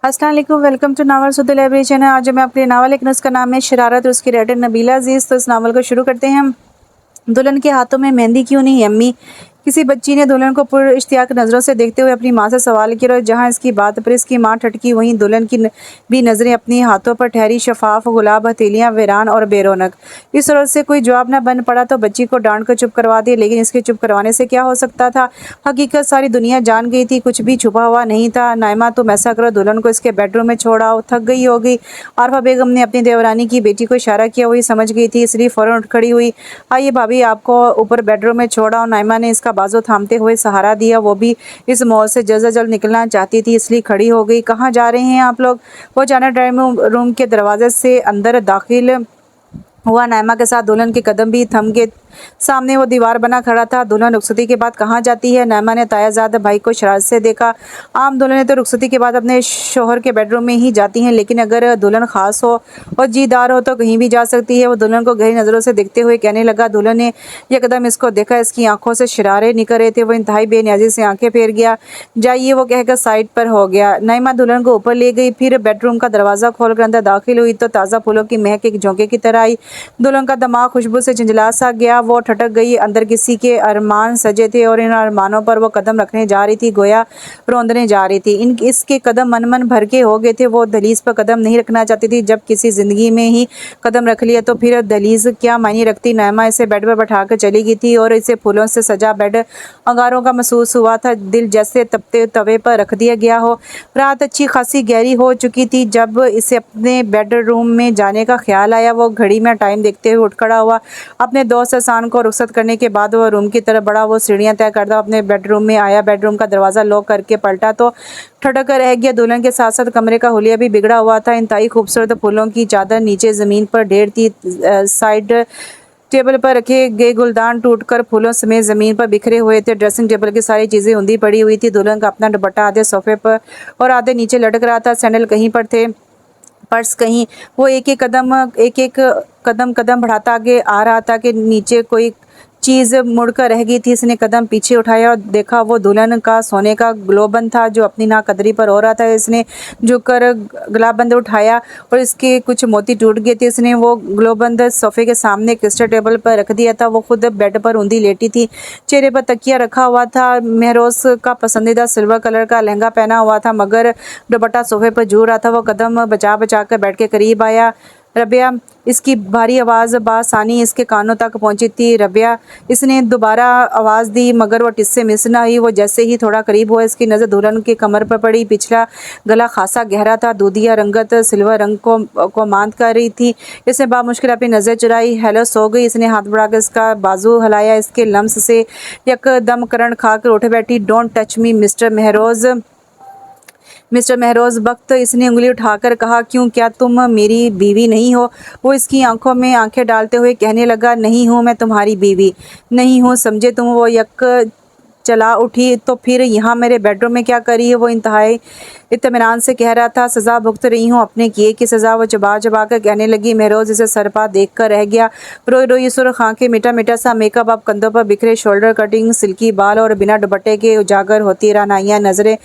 अस्सलाम वालेकुम, welcome to novel सुद लाइब्रेरी चैनल। आज मैं आपके लिए नावल लिखना, उसका नाम है शरारत और उसकी राइटर नबीला अजीज़। तो इस नावल को शुरू करते हैं हम। दुल्हन के हाथों में मेहंदी क्यों नहीं अम्मी? किसी बच्ची ने दुल्हन को पुर इश्तियाक नज़रों से देखते हुए अपनी माँ से सवाल किया और जहाँ इसकी बात पर इसकी माँ ठटकी, वहीं दुल्हन की भी नज़रें अपनी हाथों पर ठहरी। शफाफ गुलाब हथेलियाँ वीरान और बेरौनक। इस सूरत से कोई जवाब न बन पड़ा तो बच्ची को डांट कर चुप करवा दिया, लेकिन इसके चुप करवाने से क्या हो सकता था? हकीकत सारी दुनिया जान गई थी, कुछ भी छुपा हुआ नहीं था। नाइमा, तुम ऐसा करो, दुल्हन को इसके बेडरूम में छोड़ आओ, थक गई होगी। आरफा बेगम ने अपनी देवरानी की बेटी को इशारा किया, वही समझ गई थी, इसलिए फ़ौरन उठ खड़ी हुई। आइए भाभी, आपको ऊपर बेडरूम में छोड़ आओ। नाइमा ने इसका बाजू थामते हुए सहारा दिया। वो भी इस मॉल से जल्द से जल्द निकलना चाहती थी, इसलिए खड़ी हो गई। कहाँ जा रहे हैं आप लोग? वो जाना ड्राइंग रूम के दरवाजे से अंदर दाखिल हुआ। नाइमा के साथ दुल्हन के कदम भी थम गए। सामने वो दीवार बना खड़ा था। दुल्हन रुखसती के बाद कहाँ जाती है? नाइमा ने तायाजाद भाई को शरारत से देखा। आम दुल्हनें तो रुखसती के बाद अपने शोहर के बेडरूम में ही जाती हैं, लेकिन अगर दुल्हन खास हो और जीदार हो तो कहीं भी जा सकती है। वो दुल्हन को गहरी नज़रों से देखते हुए कहने लगा। दुल्हन ने यकदम इसको देखा, इसकी आंखों से शरारे निकल रहे थे। वो इंतहाई बेनियाजी से आंखें फेर गया। जाइए, वो कहकर साइड पर हो गया। नाइमा दुल्हन को ऊपर ले गई, फिर बेडरूम का दरवाज़ा खोलकर अंदर दाखिल हुई तो ताज़ा फूलों की महक एक झोंके की तरह आई। दुल्हन का दिमाग खुशबू से झंझला सा गया। वो ठटक गई। अंदर किसी के अरमान सजे थे और इन अरमानों पर वो कदम रखने जा रही थी, गोया रौंदने जा रही थी। इसके कदम मन मन भर के हो गए थे। वो दहलीज पर कदम नहीं रखना चाहती थी। जब किसी जिंदगी में ही कदम रख लिया तो फिर दहलीज क्या मायने रखती? नाइमा इसे बेड पर बैठाकर चली गई थी और इसे फूलों से सजा बेड अंगारों का महसूस हुआ था। दिल जैसे तपते तवे पर रख दिया गया हो। रात अच्छी खासी गहरी हो चुकी थी। जब इसे अपने बेडरूम में जाने का ख्याल आया, वो घड़ी में टाइम देखते हुए उठ खड़ा हुआ। अपने दोस्त हसान को रुखसत करने के बाद वो रूम की तरफ बढ़ा। वो सीढ़ियां तय करता अपने बेडरूम में आया। बेडरूम का दरवाज़ा लॉक करके पलटा तो ठटक कर रह गया। दुल्हन के साथ साथ कमरे का हुलिया भी बिगड़ा हुआ था। इंतहाई खूबसूरत फूलों की चादर नीचे ज़मीन पर ढेर थी। साइड टेबल पर रखे गए गुलदान टूटकर फूलों समेत ज़मीन पर बिखरे हुए थे। ड्रेसिंग टेबल की सारी चीज़ें ऊंधी पड़ी हुई थी। दुल्हन का अपना दुपट्टा आधे सोफे पर और आधे नीचे लटक रहा था। सैंडल कहीं पर थे, पर्स कहीं। वो एक एक कदम कदम बढ़ाता आगे आ रहा था कि नीचे कोई चीज़ मुड़कर रह गई थी। इसने कदम पीछे उठाया और देखा, वो दुल्हन का सोने का ग्लोबंद था जो अपनी नाकदरी पर हो रहा था। इसने झुककर ग्लाबंद उठाया और इसके कुछ मोती टूट गए थे। इसने वो ग्लोबंद सोफे के सामने क्रिस्टल टेबल पर रख दिया था। वो खुद बेड पर ऊंधी लेटी थी, चेहरे पर तकिया रखा हुआ था। महरोज का पसंदीदा सिल्वर कलर का लहंगा पहना हुआ था, मगर दुपट्टा सोफे पर झूल रहा था। वो कदम बचा बचा कर बेड के करीब आया। रबिया, इसकी भारी आवाज़ बासानी इसके कानों तक पहुंची थी। रबिया, इसने दोबारा आवाज़ दी, मगर वो टिस से मिस न हुई। वो जैसे ही थोड़ा करीब हुआ, इसकी नज़र दुल्हन की कमर पर पड़ी। पिछला गला खासा गहरा था, दूधिया रंगत सिल्वर रंग को मांद कर रही थी। इसने बामुश्किल अपनी नज़र चुराई। हेलो, सो गई? इसने हाथ बढ़ाकर इसका बाजू हिलाया। इसके लम्स से यकदम करंट खाकर उठ बैठी। Don't touch me mister Mehroz. Mister Mehroz वक्त इसने उंगली उठाकर कहा। क्यों, क्या तुम मेरी बीवी नहीं हो? वो इसकी आंखों में आंखें डालते हुए कहने लगा। नहीं हूँ, मैं तुम्हारी बीवी नहीं हूँ, समझे तुम? वो यक चला उठी। तो फिर यहाँ मेरे बेडरूम में क्या करी है? वो इंतहाई इत्मीनान से कह रहा था। सज़ा भुगत रही हूँ, अपने किए की सज़ा। वो चबा चबा कर कहने लगी। महरोज इसे सरपा देख कर रह गया। रोई रोई सुर्ख आंखें, मीठा मीठा सा मेकअप, अब कंधों पर बिखरे शोल्डर कटिंग सिल्की बाल और बिना दुपट्टे के उजागर होती रानाइयाँ नजरें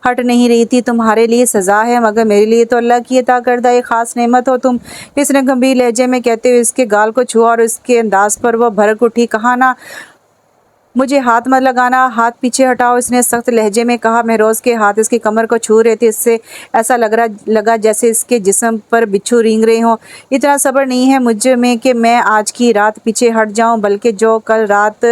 हट नहीं रही थी। तुम्हारे लिए सज़ा है, मगर मेरे लिए तो अल्लाह की अता करदा एक ख़ास नेमत हो तुम, इसने गंभीर लहजे में कहते हुए इसके गाल को छुआ और इसके अंदाज पर वह भड़क उठी। कहा ना, मुझे हाथ मत लगाना, हाथ पीछे हटाओ, इसने सख्त लहजे में कहा। महरोज के हाथ इसकी कमर को छू रहे थे। इससे ऐसा लगा जैसे इसके जिस्म पर बिच्छू रेंग रहे हों। इतना सब्र नहीं है मुझ में कि मैं आज की रात पीछे हट जाऊं, बल्कि जो कल रात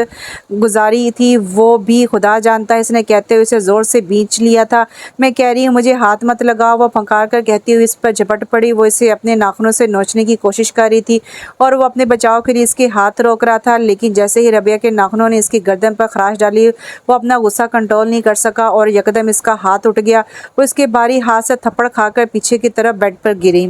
गुजारी थी वो भी खुदा जानता है, इसने कहते हुए इसे ज़ोर से खींच लिया था। मैं कह रही हूँ मुझे हाथ मत लगाओ, वो फंकार कर कहती हुई इस पर झपट पड़ी। वो इसे अपने नाखूनों से नोचने की कोशिश कर रही थी और वो अपने बचाव के लिए इसके हाथ रोक रहा था, लेकिन जैसे ही रबिया के नाखूनों ने इसकी गर्दन पर खराश डाली, वो अपना गुस्सा कंट्रोल नहीं कर सका और यकदम इसका हाथ उठ गया। वो इसके भारी हाथ से थप्पड़ खाकर पीछे की तरफ बेड पर गिरी।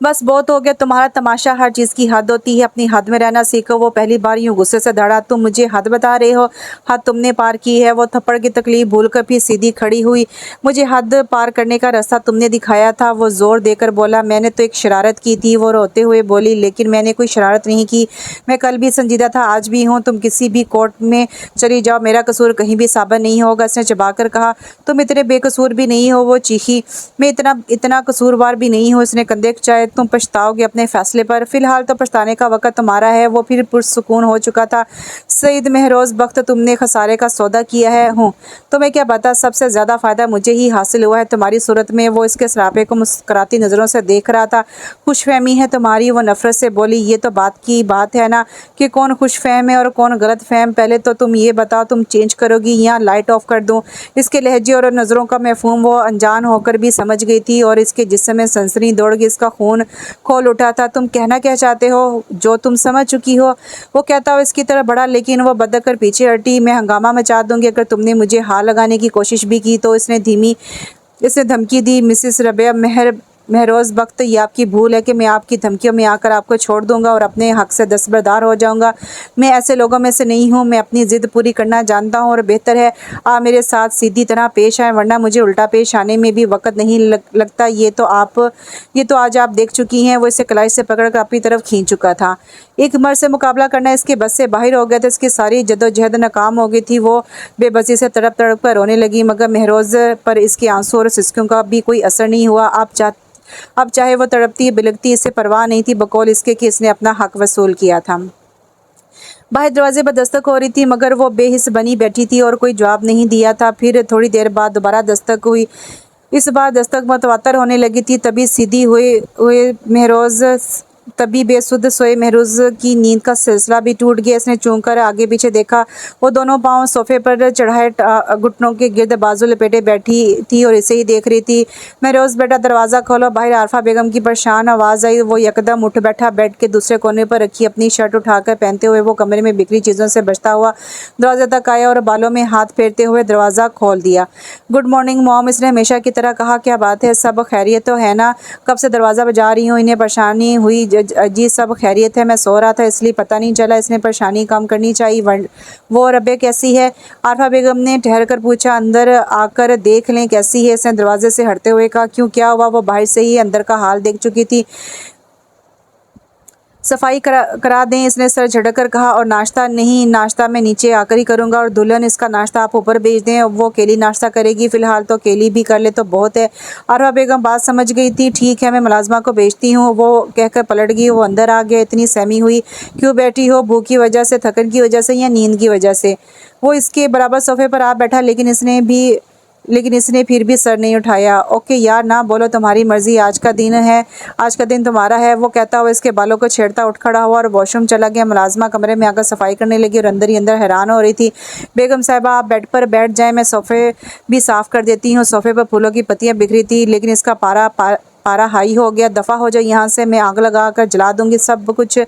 बस बहुत हो गया तुम्हारा तमाशा, हर चीज़ की हद होती है, अपनी हद में रहना सीखो। वो पहली बार यूँ गुस्से से दौड़ा, तुम मुझे हद बता रहे हो? हद तुमने पार की है। वो थप्पड़ की तकलीफ भूल कर फिर सीधी खड़ी हुई। मुझे हद पार करने का रास्ता तुमने दिखाया था। वो ज़ोर देकर बोला, मैंने तो एक शरारत की थी। वो रोते हुए बोली, लेकिन मैंने कोई शरारत नहीं की। मैं कल भी संजीदा था, आज भी हूँ। तुम किसी भी कोर्ट में चली जाओ, मेरा कसूर कहीं भी साबित नहीं होगा। उसने चबाकर कहा, तुम इतने बेकसूर भी नहीं हो। वो चीखी, मैं इतना इतना कसूरवार भी नहीं हूँ। उसने कंधे खिंचाए, तुम पछताओगे अपने फैसले पर। फिलहाल तो पछताने का वक्त तुम्हारा है। वो फिर पुरसुकून हो चुका था। सईद महरोज बख्त, तुमने खसारे का सौदा किया है। हूँ, तुम्हें क्या पता, सबसे ज़्यादा फ़ायदा मुझे ही हासिल हुआ है तुम्हारी सूरत में। वो इसके सरापे को मुस्कुराती नज़रों से देख रहा था। खुशफहमी है तुम्हारी। वो नफरत से बोली, ये तो बात है ना कि कौन खुशफहम है और कौन गलत फहम। पहले तो तुम ये बताओ, तुम चेंज करोगी या लाइट ऑफ कर दूँ? इसके लहजे और नज़रों का मफहूम वो अनजान होकर भी समझ गई थी और इसके जिस्म में सनसनी दौड़ गई। इसका खून खोल उठा था। तुम कहना क्या चाहते हो जो तुम समझ चुकी हो? वो कहता हो इसकी तरह बढ़ा, लेकिन वो बदक कर पीछे हटी। मैं हंगामा मचा दूंगी अगर तुमने मुझे हाथ लगाने की कोशिश भी की तो। इसने धमकी दी। मिसिस रबिया महरोज़ बख्त, ये आपकी भूल है कि मैं आपकी धमकियों में आकर आपको छोड़ दूंगा और अपने हक से दस्तबरदार हो जाऊंगा। मैं ऐसे लोगों में से नहीं हूं। मैं अपनी ज़िद पूरी करना जानता हूं और बेहतर है आप मेरे साथ सीधी तरह पेश आए, वरना मुझे उल्टा पेश आने में भी वक्त नहीं लगता। ये तो आज आप देख चुकी हैं। वो इसे कलाई से पकड़कर अपनी तरफ खींच चुका था। एक मर्द से मुकाबला करना इसके बस से बाहर हो गया था। इसकी सारी जद्दोजहद नाकाम हो गई थी। वो बेबसी से तड़प तड़प कर रोने लगी, मगर महरोज़ पर इसके आंसू और सिसकियों का भी कोई असर नहीं हुआ। अब चाहे वो तड़पती बिलखती, इससे परवाह नहीं थी बकौल इसके कि इसने अपना हक वसूल किया था। बाहर दरवाजे पर दस्तक हो रही थी, मगर वो बेहिस बनी बैठी थी और कोई जवाब नहीं दिया था। फिर थोड़ी देर बाद दोबारा दस्तक हुई। इस बार दस्तक मतवातर होने लगी थी। तभी बेसुध सोए महरोज की नींद का सिलसिला भी टूट गया। इसने चौंक कर आगे पीछे देखा। वो दोनों पांव सोफे पर चढ़ाए घुटनों के गिर्द बाजू लपेटे बैठी थी और इसे ही देख रही थी। महरोज बेटा, दरवाज़ा खोलो। बाहर आरफा बेगम की परेशान आवाज़ आई। वो यकदम उठ बैठा। बेड के दूसरे कोने पर रखी अपनी शर्ट उठाकर पहनते हुए वो कमरे में बिखरी चीज़ों से बचता हुआ दरवाजे तक आया और बालों में हाथ फेरते हुए दरवाज़ा खोल दिया। गुड मॉर्निंग मॉम, इसने हमेशा की तरह कहा। क्या बात है, सब खैरियत तो है ना? कब से दरवाज़ा बजा रही हूँ, इन्हें परेशानी हुई? जी सब खैरियत है, मैं सो रहा था इसलिए पता नहीं चला। इसने परेशानी कम करनी चाहिए। वो रबे कैसी है? आरफा बेगम ने ठहर कर पूछा। अंदर आकर देख लें कैसी है, इसने दरवाजे से हटते हुए कहा। क्यों, क्या हुआ? वो बाहर से ही अंदर का हाल देख चुकी थी। सफाई करा दें, इसने सर झटक कर कहा। और नाश्ता नहीं, नाश्ता मैं नीचे आकर ही करूँगा। और दुल्हन, इसका नाश्ता आप ऊपर भेज दें, वो केली नाश्ता करेगी। फ़िलहाल तो केली भी कर ले तो बहुत है। आरफा बेगम बात समझ गई थी। ठीक है, मैं मुलाजमा को भेजती हूँ। वो कहकर पलट गई। वो अंदर आ गया। इतनी सहमी हुई क्यों बैठी हो? भूख की वजह से, थकन की वजह से, या नींद की वजह से? वो इसके बराबर सोफे पर आ बैठा, लेकिन इसने फिर भी सर नहीं उठाया। ओके यार, ना बोलो, तुम्हारी मर्जी। आज का दिन तुम्हारा है। वो कहता हुआ इसके बालों को छेड़ता उठ खड़ा हुआ और वॉशरूम चला गया। मुलाजमा कमरे में आकर सफाई करने लगी और अंदर ही अंदर हैरान हो रही थी। बेगम साहिबा, आप बेड पर बैठ जाएं, मैं सोफे भी साफ़ कर देती हूँ। सोफे पर फूलों की पत्तियाँ बिखरी थी, लेकिन इसका पारा हाई हो गया। दफ़ा हो जाए यहाँ से, मैं आग लगा कर जला दूंगी सब कुछ।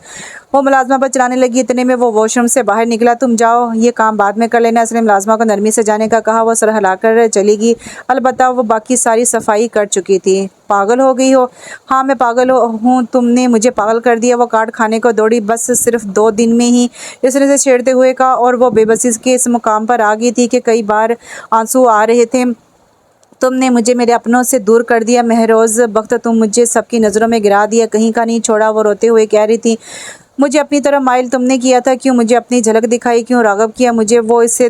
वो मुलाजमा पर चलाने लगी। इतने में वो वॉशरूम से बाहर निकला। तुम जाओ, ये काम बाद में कर लेना। इसने मुलाजमा को नरमी से जाने का कहा। वो सर हिलाकर चली गई। अलबत्ता वो बाकी सारी सफाई कर चुकी थी। पागल हो गई हो? हाँ, मैं पागल हूँ, तुमने मुझे पागल कर दिया। वो कार्ड खाने को दौड़ी। बस सिर्फ 2 दिन में ही, इसने से छेड़ते हुए कहा। और वो बेबसी के इस मुकाम पर आ गई थी कि कई बार आंसू आ रहे थे। तुमने मुझे मेरे अपनों से दूर कर दिया महरोज़ बख्त, तुम मुझे सबकी नज़रों में गिरा दिया, कहीं का नहीं छोड़ा। वो रोते हुए कह रही थी। मुझे अपनी तरफ माइल तुमने किया था, क्यों मुझे अपनी झलक दिखाई, क्यों राग़ब किया मुझे? वो इसे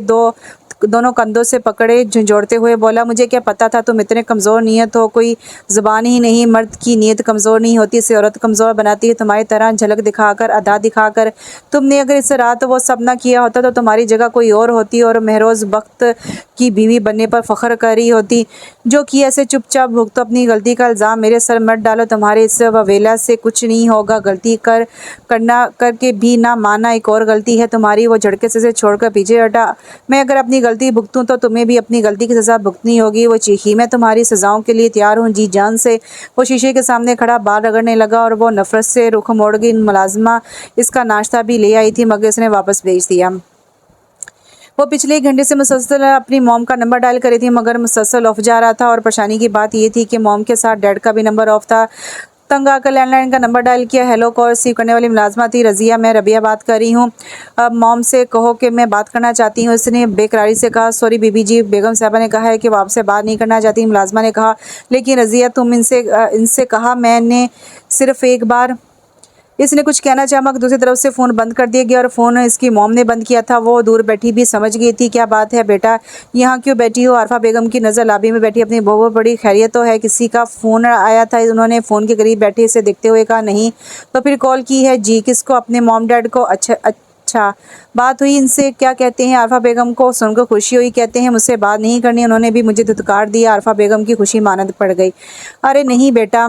दोनों कंधों से पकड़े झंझोड़ते हुए बोला, मुझे क्या पता था तुम इतने कमज़ोर नीयत हो। कोई ज़ुबान ही नहीं, मर्द की नीयत कमज़ोर नहीं होती, इसे औरत कमज़ोर बनाती है। तुम्हारी तरह झलक दिखाकर, अदा दिखाकर। तुमने अगर इस रात वो सब ना किया होता तो तुम्हारी जगह कोई और होती और महरोज़ बख्त की बीवी बनने पर फ़ख्र कर रही होती। जो किया से चुपचाप भुगतो। अपनी गलती का इल्ज़ाम मेरे सर मत डालो। तुम्हारे इस ववेला से कुछ नहीं होगा। गलती करके भी ना माना एक और गलती है तुम्हारी। वो झटके से छोड़कर पीछे हटा। मैं अगर अपनी गलती भुगतूं तो तुम्हें भी अपनी गलती की सज़ा भुगतनी होगी। वो चीखी। मैं तुम्हारी सज़ाओं के लिए तैयार हूँ, जी जान से। वो शीशे के सामने खड़ा बाल रगड़ने लगा और वो नफ़रत से रुख मोड़ गई। मुलाजमा इसका नाश्ता भी ले आई थी, मगर इसने वापस भेज दिया। वो पिछले 1 घंटे से मुसलसल अपनी मॉम का नंबर डायल करी थी, मगर मुसलसल ऑफ जा रहा था। और परेशानी की बात ये थी कि मॉम के साथ डैड का भी नंबर ऑफ था। तंग आकर लैंडलाइन का नंबर डायल किया। हेलो कॉल रिसीव करने वाली मुलाजमा थी रज़िया, मैं रबिया बात कर रही हूँ। अब मॉम से कहो कि मैं बात करना चाहती हूँ। इसने बेकरारी से कहा। सॉरी बीबी जी, बेगम साहबा ने कहा है कि वो आपसे बात नहीं करना चाहती। मुलाजमा ने कहा लेकिन रज़िया तुम इनसे कहा मैंने सिर्फ एक बार। इसने कुछ कहना चाहा मगर दूसरी तरफ से फ़ोन बंद कर दिया गया और फ़ोन इसकी मॉम ने बंद किया था। वो दूर बैठी भी समझ गई थी। क्या बात है बेटा, यहाँ क्यों बैठी हो? आरफा बेगम की नज़र लाबी में बैठी अपनी बहू पर पड़ी। खैरियत तो है? किसी का फ़ोन आया था? उन्होंने फ़ोन के करीब बैठे इसे देखते हुए कहा नहीं। तो फिर कॉल की है? जी। किसको? अपने मॉम डैड को। अच्छा बात हुई इनसे? क्या कहते हैं? आरफा बेगम को सुनकर खुशी हुई। कहते हैं मुझसे बात नहीं करनी। उन्होंने भी मुझे धुतकार दिया। आरफा बेगम की खुशी मानद पड़ गई। अरे नहीं बेटा,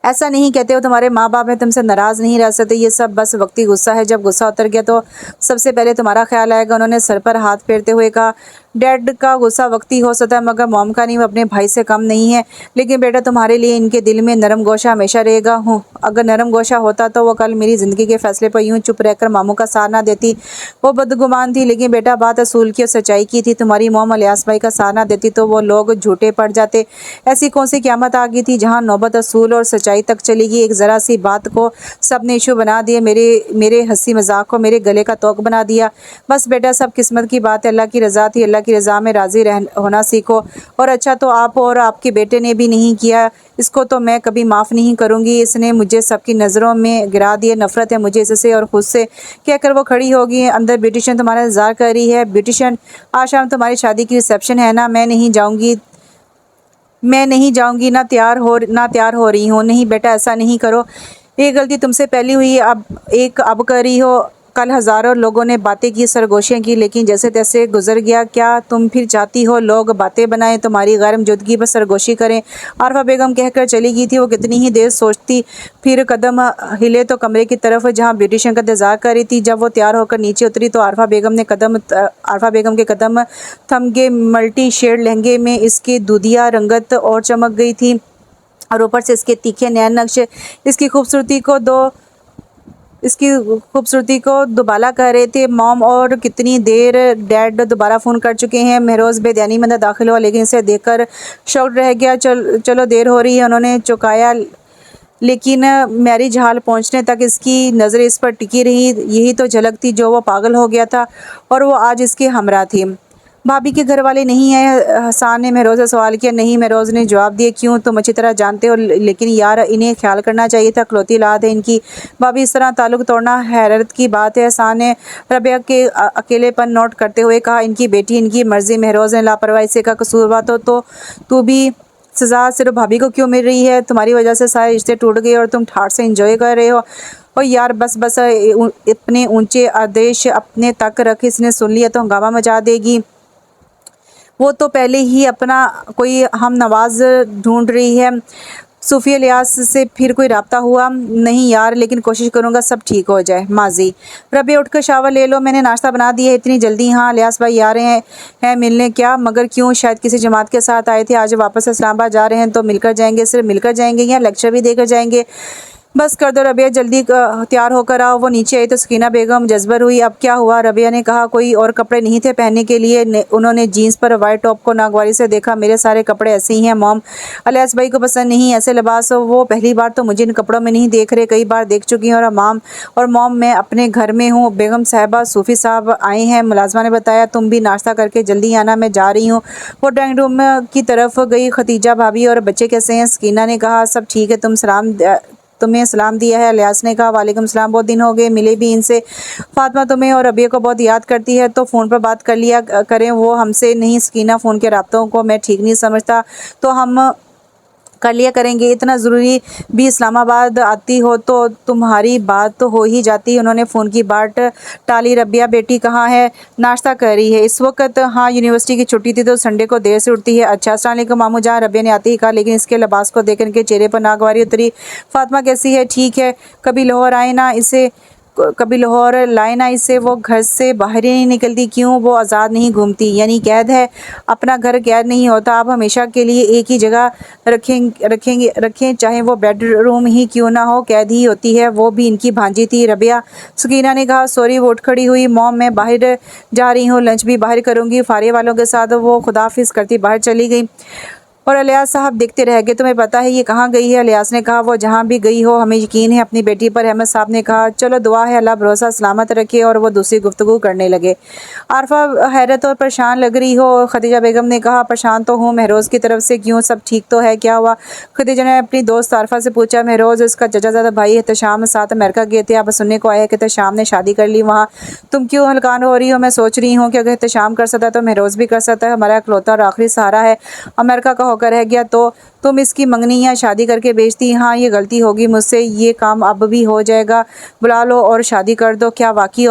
ऐसा नहीं कहते हो, तुम्हारे माँ बाप हैं, तुमसे नाराज़ नहीं रह सकते। ये सब बस वक्ती गुस्सा है, जब गुस्सा उतर गया तो सबसे पहले तुम्हारा ख्याल आएगा। उन्होंने सर पर हाथ फेरते हुए कहा। डैड का गुस्सा वक्ती हो सकता है मगर मॉम का नहीं, वो अपने भाई से कम नहीं है। लेकिन बेटा तुम्हारे लिए इनके दिल में नरम गोशा हमेशा रहेगा। हूँ अगर नरम गोशा होता तो वो कल मेरी ज़िंदगी के फैसले पर यूँ चुप रहकर मामू का साथ ना देती। वो बदगुमान थी लेकिन बेटा बात असूल की और सच्चाई की थी। तुम्हारी मॉम इलियास भाई का साथ ना देती तो वो लोग झूठे पड़ जाते। ऐसी कौन सी क़यामत आ गई थी जहाँ नौबत असूल और सच्चाई तक चली गई? एक ज़रा सी बात को सब ने इशू बना दिया। मेरे हंसी मजाक को मेरे गले का तोक बना दिया। बस बेटा सब किस्मत की बात है। अल्लाह की रज़ा थी, अल्लाह की रज़ा में राज़ी होना सीखो। और अच्छा तो आप और आपके बेटे ने भी नहीं किया, इसको तो मैं कभी माफ़ नहीं करूँगी। इसने मुझे सबकी नज़रों में गिरा दिए। नफ़रत है मुझे इससे और खुद से। कहकर वो खड़ी होगी। अंदर ब्यूटिशियन तुम्हारा इंतज़ार कर रही है। ब्यूटिशियन, आज शाम तुम्हारी शादी की रिसेप्शन है ना? मैं नहीं जाऊँगी, ना तैयार हो रही हूँ। नहीं बेटा ऐसा नहीं करो, ये गलती तुमसे पहले हुई, अब कर रही हो। कल हज़ारों लोगों ने बातें की, सरगोशियाँ की, लेकिन जैसे तैसे गुजर गया। क्या तुम फिर चाहती हो लोग बातें बनाएं, तुम्हारी गैर मौजूदगी पर सरगोशी करें? आरफा बेगम कहकर चली गई थी। वो कितनी ही देर सोचती, फिर कदम हिले तो कमरे की तरफ जहाँ ब्यूटिशियन का इंतजार कर रही थी। जब वो तैयार होकर नीचे उतरी तो आरफा बेगम के कदम थम गए। मल्टी शेड लहंगे में इसकी दूधिया रंगत और चमक गई थी और ऊपर से इसके तीखे नैन नक्श इसकी खूबसूरती को दुबाला कर रहे थे। मॉम और कितनी देर? डैड दोबारा फ़ोन कर चुके हैं। महरोज़ बेध्यानी में दाखिल हुआ लेकिन इसे देखकर शॉक्ड रह गया। चलो देर हो रही है, उन्होंने चौंकाया। लेकिन मैरिज हॉल पहुंचने तक इसकी नज़रें इस पर टिकी रही। यही तो झलक थी जो वो पागल हो गया था और वो आज इसके हमरा थी। भाभी के घर वाले नहीं आए? हसन ने महरोज़ से सवाल किया। नहीं, महरोज़ ने जवाब दिया। क्यों? तुम अच्छी तरह जानते हो, लेकिन यार इन्हें ख्याल करना चाहिए था, इकलौती औलाद है इनकी। भाभी इस तरह ताल्लुक़ तोड़ना हैरत की बात है। हसन ने रबिया के अकेलेपन नोट करते हुए कहा। इनकी बेटी, इनकी मर्ज़ी। महरोज़ ने लापरवाही से कहा। कसूर हुआ तो तू भी सज़ा सिर्फ भाभी को क्यों मिल रही है? तुम्हारी वजह से सारे रिश्ते टूट गए और तुम ठाठ से एंजॉय कर रहे हो। और यार बस इतने ऊंचे आदेश अपने तक रख, इसने सुन लिया तो हंगामा मचा देगी। वो तो पहले ही अपना कोई हम नवाज ढूंढ रही है। सूफी इलियास से फिर कोई रब्ता हुआ? नहीं यार, लेकिन कोशिश करूँगा सब ठीक हो जाए। माजी, रबिया उठकर शावर ले लो, मैंने नाश्ता बना दिया है। इतनी जल्दी? हाँ, इलियास भाई आ रहे हैं मिलने। क्या? मगर क्यों? शायद किसी जमात के साथ आए थे, आज वापस इस्लामाबाद जा रहे हैं तो मिलकर जाएंगे। सिर्फ मिलकर जाएंगे या लेक्चर भी देकर जाएंगे? बस कर दो रबिया, जल्दी तैयार होकर आओ। वो नीचे आई तो सकीना बेगम जज्बर हुई। अब क्या हुआ? रबिया ने कहा। कोई और कपड़े नहीं थे पहनने के लिए? उन्होंने जीन्स पर वाइट टॉप को नागवारी से देखा। मेरे सारे कपड़े ऐसे ही हैं मॉम, इलियास भाई को पसंद नहीं ऐसे लिबास। वो पहली बार तो मुझे इन कपड़ों में नहीं देख रहे, कई बार देख चुकी हैं। और मॉम मैं अपने घर में हूँ। बेगम साहबा, सूफी साहब आए हैं, मुलाजमा ने बताया। तुम भी नाश्ता करके जल्दी आना, मैं जा रही हूँ। वो ड्राइंग रूम की तरफ गई। खतीजा भाभी और बच्चे कैसे हैं? सकीना ने कहा सब ठीक है। तुम्हें सलाम दिया है? इलियास ने कहा। वालेकुम सलाम, बहुत दिन हो गए, मिले भी इनसे। फातिमा तुम्हें और रबिया को बहुत याद करती है तो फ़ोन पर बात कर लिया करें, वो हमसे नहीं। सकीना, फ़ोन के राब्तों को मैं ठीक नहीं समझता तो हम कर लिया करेंगे। इतना ज़रूरी भी इस्लामाबाद आती हो तो तुम्हारी बात तो हो ही जाती। उन्होंने फ़ोन की बात टाली। रबिया बेटी कहाँ है? नाश्ता कर रही है इस वक्त। हाँ, यूनिवर्सिटी की छुट्टी थी तो संडे को देर से उठती है। अच्छा, अस्सलाम वालेकुम मामू जान, रबिया ने आते ही कहा, लेकिन इसके लिबास को देखकर इनके चेहरे पर नागवारी उतरी। फातिमा कैसी है? ठीक है। कभी लाहौर लाए ना इसे। वो घर से बाहर ही नहीं निकलती। क्यों? वो आज़ाद नहीं घूमती? यानी कैद है? अपना घर कैद नहीं होता, आप हमेशा के लिए एक ही जगह रखें, चाहे वो बेडरूम ही क्यों ना हो, कैद ही होती है। वो भी इनकी भांजी थी। रबिया, सकीना ने कहा। सॉरी, वो उठ खड़ी हुई। मॉम मैं बाहर जा रही हूँ, लंच भी बाहर करूँगी फारिया वालों के साथ। वो खुदाफिज करती बाहर चली गई। और इलियास साहब देखते रह गए। तुम्हें पता है ये कहाँ गई है? इलियास ने कहा वो जहाँ भी गई हो हमें यकीन है अपनी बेटी पर। अहमद साहब ने कहा चलो दुआ है अल्लाह भरोसा सलामत रखे। और वो दूसरी गुफ्तगू करने लगे। आरफा हैरत और परेशान लग रही हो। खदीजा बेगम ने कहा परेशान तो हूँ महरोज़ की तरफ से। क्यों, सब ठीक तो है? क्या हुआ? खदीजा ने अपनी दोस्त आरफा से पूछा। महरोज़ इसका चचाज़ादा भाई एहतशाम साथ अमेरिका गए थे। अब सुनने को आया है कि एहतशाम ने शादी कर ली वहाँ। तुम क्यों हलकान हो रही हो? मैं सोच रही हूँ कि अगर एहतशाम कर सकता तो महरोज़ भी कर सकता है। हमारा इकलौता और आखिरी सहारा है। अमेरिका का होकर रह गया तो तुम इसकी मंगनी या शादी करके बेचती। हाँ ये गलती होगी मुझसे। ये काम अब भी हो जाएगा। बुला लो और शादी कर दो। क्या वाकई?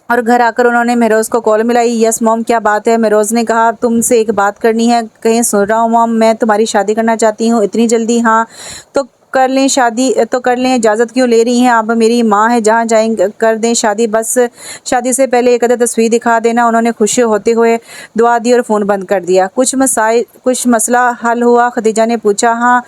और घर आकर उन्होंने महरोज़ को कॉल मिलाई। यस मॉम, क्या बात है? महरोज़ ने कहा तुमसे एक बात करनी है। कहीं सुन रहा हूँ मॉम, मैं तुम्हारी शादी करना चाहती हूँ। इतनी जल्दी? हाँ तो कर लें शादी, तो कर लें। इजाज़त क्यों ले रही हैं आप? मेरी माँ है, जहाँ जाएंगे कर दें शादी। बस शादी से पहले एक अदर तस्वीर दिखा देना। उन्होंने खुश होते हुए दुआ दी और फ़ोन बंद कर दिया। कुछ मसला हल हुआ? खदीजा ने पूछा। हाँ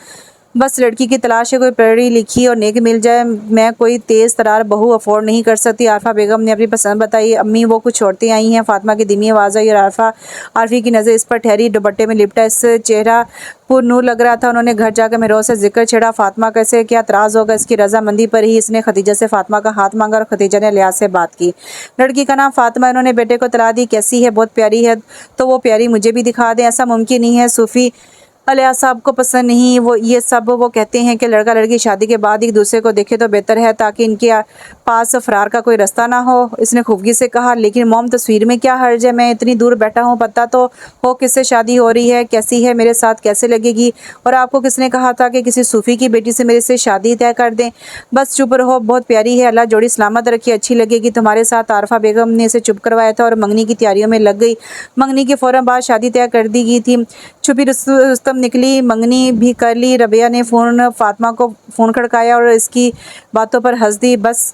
बस लड़की की तलाश है, कोई पढ़ी लिखी और नेक मिल जाए। मैं कोई तेज़ तरार बहू अफोर्ड नहीं कर सकती। आरफा बेगम ने अपनी पसंद बताई। अम्मी वो कुछ औरतें आई हैं। फातिमा की धीमी आवाज़ आई और आरफी की नज़र इस पर ठहरी। दुपट्टे में लिपटा इस चेहरा पुरनूर लग रहा था। उन्होंने घर जाकर महरोज़ से जिक्र छेड़ा। फातिमा कैसे? क्या एतराज़ होगा? इसकी रजामंदी पर ही इसने खदीजा से फातिमा का हाथ मांगा और खदीजा ने लिहाज से बात की। लड़की का नाम फातिमा, इन्होंने बेटे को तला दी। कैसी है? बहुत प्यारी है। तो वो प्यारी मुझे भी दिखा दें। ऐसा मुमकिन नहीं है। सूफ़ी इलियास साहब को पसंद नहीं वो ये सब। वो कहते हैं कि लड़का लड़की शादी के बाद एक दूसरे को देखे तो बेहतर है ताकि इनके पास फरार का कोई रास्ता ना हो। इसने खुफगी से कहा। लेकिन मॉम तस्वीर में क्या हर्ज है? मैं इतनी दूर बैठा हूँ, पता तो हो किससे शादी हो रही है, कैसी है, मेरे साथ कैसे लगेगी? और आपको किसने कहा था कि किसी सूफ़ी की बेटी से मेरे से शादी तय कर दें? बस चुप रहो, बहुत प्यारी है, अल्लाह जोड़ी सलामत रखी, अच्छी लगेगी तुम्हारे साथ। आरफा बेगम ने इसे चुप करवाया था और मंगनी की तैयारियों में लग गई। मंगनी के फ़ौरन बाद शादी तय कर दी गई थी। छुपी रुस्तम निकली, मंगनी भी कर ली। रबिया ने फातिमा को फ़ोन खड़काया और इसकी बातों पर हंस दी। बस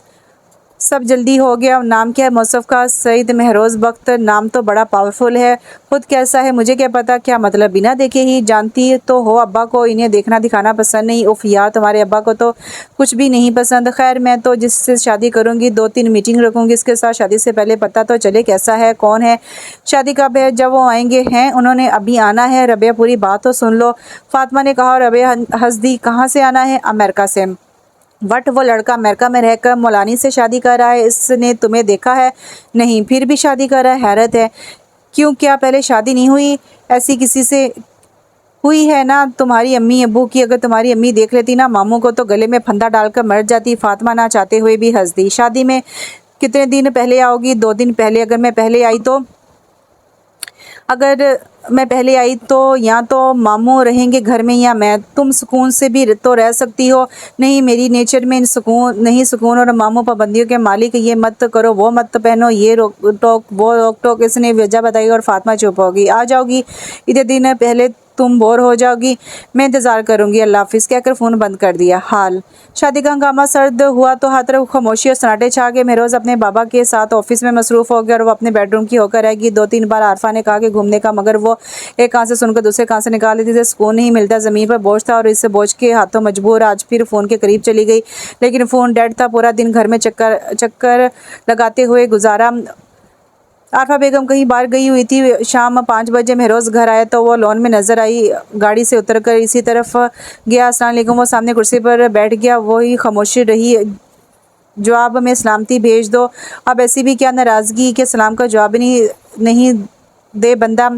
सब जल्दी हो गया। नाम क्या है? मौसफ़ का सईद महरोज़ बख्त। नाम तो बड़ा पावरफुल है। खुद कैसा है मुझे क्या पता? क्या मतलब? बिना देखे ही जानती तो हो अब्बा को इन्हें देखना दिखाना पसंद नहीं। उफ़ यार, तुम्हारे अब्बा को तो कुछ भी नहीं पसंद। खैर मैं तो जिससे शादी करूँगी 2-3 मीटिंग रखूँगी इसके साथ। शादी से पहले पता तो चले कैसा है, कौन है, शादी कब है। जब वो आएंगे हैं उन्होंने अभी आना है। रबिया पूरी बात तो सुन लो, फातिमा ने कहा। रबिया हंस दी। कहाँ से आना है? अमेरिका से। वट वो लड़का अमेरिका में रहकर मौलानी से शादी कर रहा है। इसने तुम्हें देखा है? नहीं, फिर भी शादी कर रहा है? हैरत है। क्यों, क्या पहले शादी नहीं हुई? ऐसी किसी से हुई है ना तुम्हारी अम्मी अब्बू की? अगर तुम्हारी अम्मी देख लेती ना मामू को तो गले में फंदा डालकर मर जाती। फातिमा ना चाहते हुए भी हंस दी। शादी में कितने दिन पहले आओगी? 2 दिन पहले। अगर मैं पहले आई तो या तो मामू रहेंगे घर में या मैं। तुम सुकून से भी तो रह सकती हो। नहीं, मेरी नेचर में सुकून नहीं। सुकून और मामू पाबंदियों के मालिक। ये मत करो, वो मत पहनो, ये रोक टोक, वो रोक टोक। इसने वजह बताई और फातिमा चुप होगी। आ जाओगी इतने दिन पहले, तुम बोर हो जाओगी। मैं इंतज़ार करूँगी, अल्लाह हाफिज़ कहकर फ़ोन बंद कर दिया। हाल शादी का हंगामा सर्द हुआ तो हर तरफ खामोशी और सन्नाटे छा गए। महरोज़ अपने बाबा के साथ ऑफिस में मसरूफ़ हो गया और वो अपने बेडरूम की होकर रहेगी। 2-3 बार आरफा ने कहा कि घूमने का, मगर वो एक कान से सुनकर दूसरे कान से निकाल देती थी। सुकून नहीं मिलता। ज़मीन पर बोझ था और इस बोझ के हाथों मजबूर आज फिर फ़ोन के करीब चली गई, लेकिन फ़ोन डेड था। पूरा दिन घर में चक्कर लगाते हुए गुजारा। आरफा बेगम कहीं बाहर गई हुई थी। शाम 5 बजे महरोज़ घर आया तो वो लॉन में नज़र आई। गाड़ी से उतरकर इसी तरफ गया। अस्सलाम वालेकुम। वो सामने कुर्सी पर बैठ गया। वही खामोशी रही। जवाब में सलामती भेज दो। अब ऐसी भी क्या नाराज़गी कि सलाम का जवाब नहीं दे बंदा।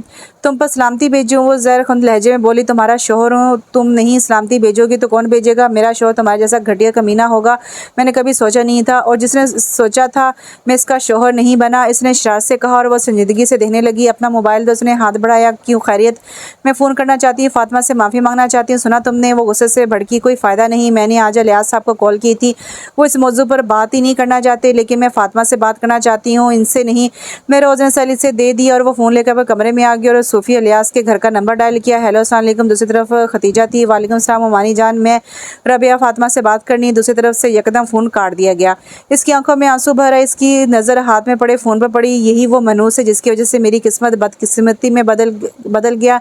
तुम पर सलामती भेजूँ? वो ज़हरखुंद लहजे में बोली। तुम्हारा शोहर हूँ, तुम नहीं सलामती भेजोगी तो कौन भेजेगा? मेरा शोहर तुम्हारे जैसा घटिया कमीना होगा? मैंने कभी सोचा नहीं था, और जिसने सोचा था मैं इसका शोहर नहीं बना। इसने शरारत से कहा और वह संजीदगी से देखने लगी। अपना मोबाइल दो। उसने हाथ बढ़ाया। क्यों, खैरियत? मैं फ़ोन करना चाहती हूँ, फातिमा से माफ़ी मांगना चाहती हूँ। सुना तुमने? वो गुस्से से भड़की। कोई फ़ायदा नहीं, मैंने आज इलियास साहब को कॉल की थी। वो इस मौजू पर बात ही नहीं करना चाहते, लेकिन मैं फातिमा से बात करना चाहती हूँ, इनसे नहीं। मैं रोज़ ने सैली से दे दी और वो फ़ोन लेकर कमरे में आ गया और सूफ़ी इलियास के घर का नंबर डायल किया। हेलो अस्सलाम वालेकुम। दूसरी तरफ खतीजा थी। वालेकुम सलाम उमानी जान, मैं रबिया, फातिमा से बात करनी। दूसरी तरफ से यकदम फ़ोन काट दिया गया। इसकी आंखों में आंसू भर आए। इसकी नज़र हाथ में पड़े फ़ोन पर पड़ी। यही वो मनूस है जिसकी वजह से मेरी किस्मत बदकिस्मती में बदल गया।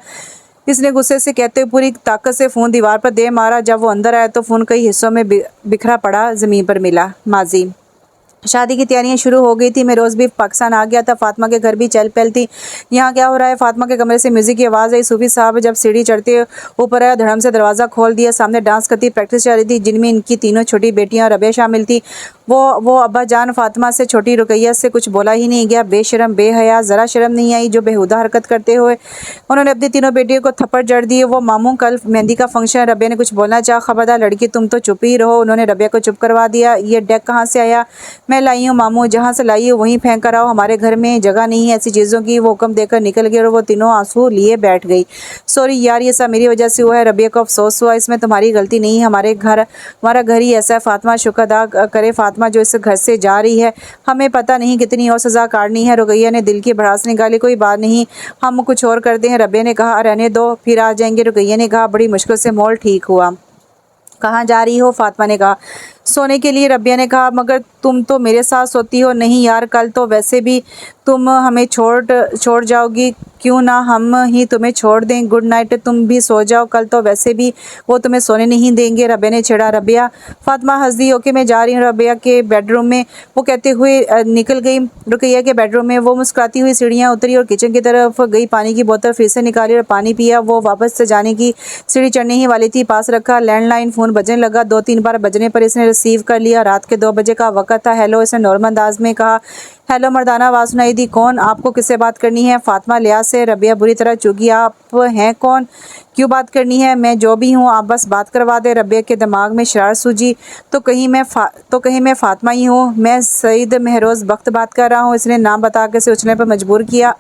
इसने गुस्से से कहते हुए पूरी ताकत से फ़ोन दीवार पर दे मारा। जब वो अंदर आया तो फ़ोन कई हिस्सों में बिखरा पड़ा ज़मीन पर मिला। माजी शादी की तैयारियां शुरू हो गई थी। मैं रोज़ भी पाकिस्तान आ गया था। फातिमा के घर भी चहल पहल थी। यहाँ क्या हो रहा है? फातिमा के कमरे से म्यूज़िक की आवाज़ आई। सूफी साहब जब सीढ़ी चढ़ते ऊपर आया, धड़म से दरवाज़ा खोल दिया। सामने डांस करती प्रैक्टिस चल रही थी, जिनमें इनकी तीनों छोटी बेटियां और रबिया शामिल थी। वो अब्बा जान फातिमा से छोटी रुकैया से कुछ बोला ही नहीं गया। बेशरम बेहया, ज़रा शर्म नहीं आई जो बेहुदा हरकत करते हुए उन्होंने अपनी तीनों बेटियों को थप्पड़ जड़ दिए। वो मामू कल मेहंदी का फंक्शन है। रबिया ने कुछ बोलना चाहा। खबरदार लड़की, तुम तो चुप ही रहो। उन्होंने रबिया को चुप करवा दिया। ये डेक कहाँ से आया? मैं लाई हूँ मामू, जहाँ से लाई हूँ वहीं फेंक कर आओ। हमारे घर में जगह नहीं है ऐसी चीज़ों की। वो हुक्म देकर निकल गई और वो तीनों आंसू लिए बैठ गई। सॉरी यार, ये सब मेरी वजह से हुआ है। रबिया को अफसोस हुआ। इसमें तुम्हारी गलती नहीं है। हमारा घर ही ऐसा है। फातिमा शुक्र अदा करे फातिमा जो इस घर से जा रही है। हमें पता नहीं कितनी और सज़ा काटनी है। रुकैया ने दिल की भड़ास निकाली। कोई बात नहीं, हम कुछ और करते हैं। रबिया ने कहा रहने दो, फिर आ जाएंगे। रुकैया ने कहा बड़ी मुश्किल से मोल ठीक हुआ। कहाँ जा रही हो? फातिमा ने कहा सोने के लिए। रबिया ने कहा मगर तुम तो मेरे साथ सोती हो। नहीं यार, कल तो वैसे भी तुम हमें छोड़ जाओगी। क्यों ना हम ही तुम्हें छोड़ दें। गुड नाइट, तुम भी सो जाओ। कल तो वैसे भी वो तुम्हें सोने नहीं देंगे। रबिया ने छेड़ा। रबिया, फातिमा हंस दी। ओके मैं जा रही हूँ। रबिया के बेडरूम में वो कहते हुए निकल गई। रुकैया के बेडरूम में वो मुस्कुराती हुई सीढ़ियाँ उतरी और किचन की तरफ गई। पानी की बोतल फिर से निकाली और पानी पिया। वो वापस से जाने की सीढ़ी चढ़ने ही वाली थी। पास रखा लैंडलाइन फ़ोन बजने लगा। 2-3 बार बजने पर इसने रिसीव कर लिया। रात के 2 बजे का वक्त था। हेलो, इसने नॉर्मल अंदाज में कहा। हेलो मर्दाना आवाज़ सुनाई दी। कौन? आपको किससे बात करनी है? फातिमा लिहाज से। रबिया बुरी तरह चूकी। आप हैं कौन? क्यों बात करनी है? मैं जो भी हूँ, आप बस बात करवा दे। रबिया के दिमाग में शरारत सूझी। तो कहीं मैं फातिमा ही हूँ। मैं सईद महरोज़ बख्त बात कर रहा हूँ। इसने नाम बता कर से उछलने पर मजबूर किया।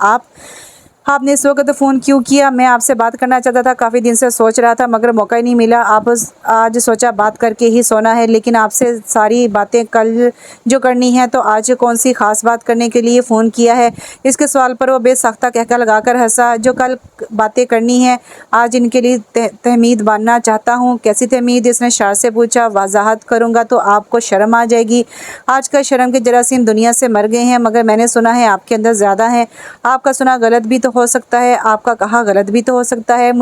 आपने इस वक्त फ़ोन क्यों किया? मैं आपसे बात करना चाहता था। काफ़ी दिन से सोच रहा था मगर मौका ही नहीं मिला। आज सोचा बात करके ही सोना है, लेकिन आपसे सारी बातें कल जो करनी है, तो आज कौन सी ख़ास बात करने के लिए फ़ोन किया है? इसके सवाल पर वो बेसाख्ता कहकर लगाकर हंसा। जो कल बातें करनी है, आज इनके लिए तहमीद बांधना चाहता हूँ। कैसी तहमीद? इसने शार से पूछा। वजाहत करूँगा तो आपको शर्म आ जाएगी। आजकल शर्म के जरासीम दुनिया से मर गए हैं, मगर मैंने सुना है आपके अंदर ज़्यादा है। आपका सुना गलत भी तो हो सकता है, आपका कहा गलत भी तो हो सकता है।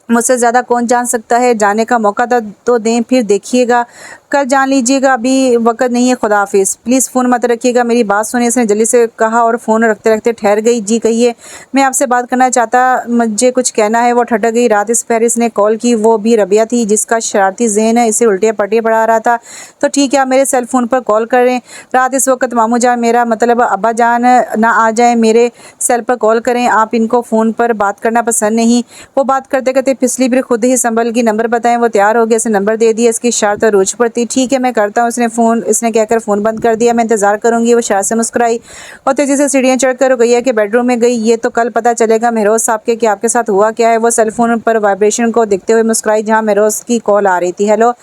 मुझसे ज़्यादा कौन जान सकता है? जाने का मौका तो दें, फिर देखिएगा। कल जान लीजिएगा, अभी वक्त नहीं है। खुदा हाफिज़। प्लीज़ फ़ोन मत रखिएगा, मेरी बात सुनिए। इसने जल्दी से कहा और फ़ोन रखते रखते ठहर गई। जी कहिए। मैं आपसे बात करना चाहता, मुझे कुछ कहना है। वो ठटक गई। रात इस पहर इसने कॉल की, वो भी रबिया थी जिसका शरारती ज़हन इसे उल्टे पट्टे पढ़ा रहा था। तो ठीक है, आप मेरे सेल फ़ोन पर कॉल करें। रात इस वक्त मामू जान, मेरा मतलब अब्बा जान ना आ जाए, मेरे सेल पर कॉल करें। आप इनको फ़ोन पर बात करना पसंद नहीं। वो बात करते करते पिछली फिर खुद ही संभल की। नंबर बताएं। वो तैयार हो गया। इसने नंबर दे दिया। इसकी शर्त रूझ पड़ती। ठीक है मैं करता हूँ। इसने कहकर फ़ोन बंद कर दिया। मैं इंतज़ार करूँगी। वो शार से मुस्कुराई और तेज़ी से सीढ़ियाँ चढ़कर रुकैया के बेडरूम में गई। ये तो कल पता चलेगा महरोज़ साहब के कि आपके साथ हुआ क्या है। वो सेल फ़ोन पर वाइब्रेशन को देखते हुए मुस्कुराई जहाँ महरोज़ की कॉल आ रही थी। हेलो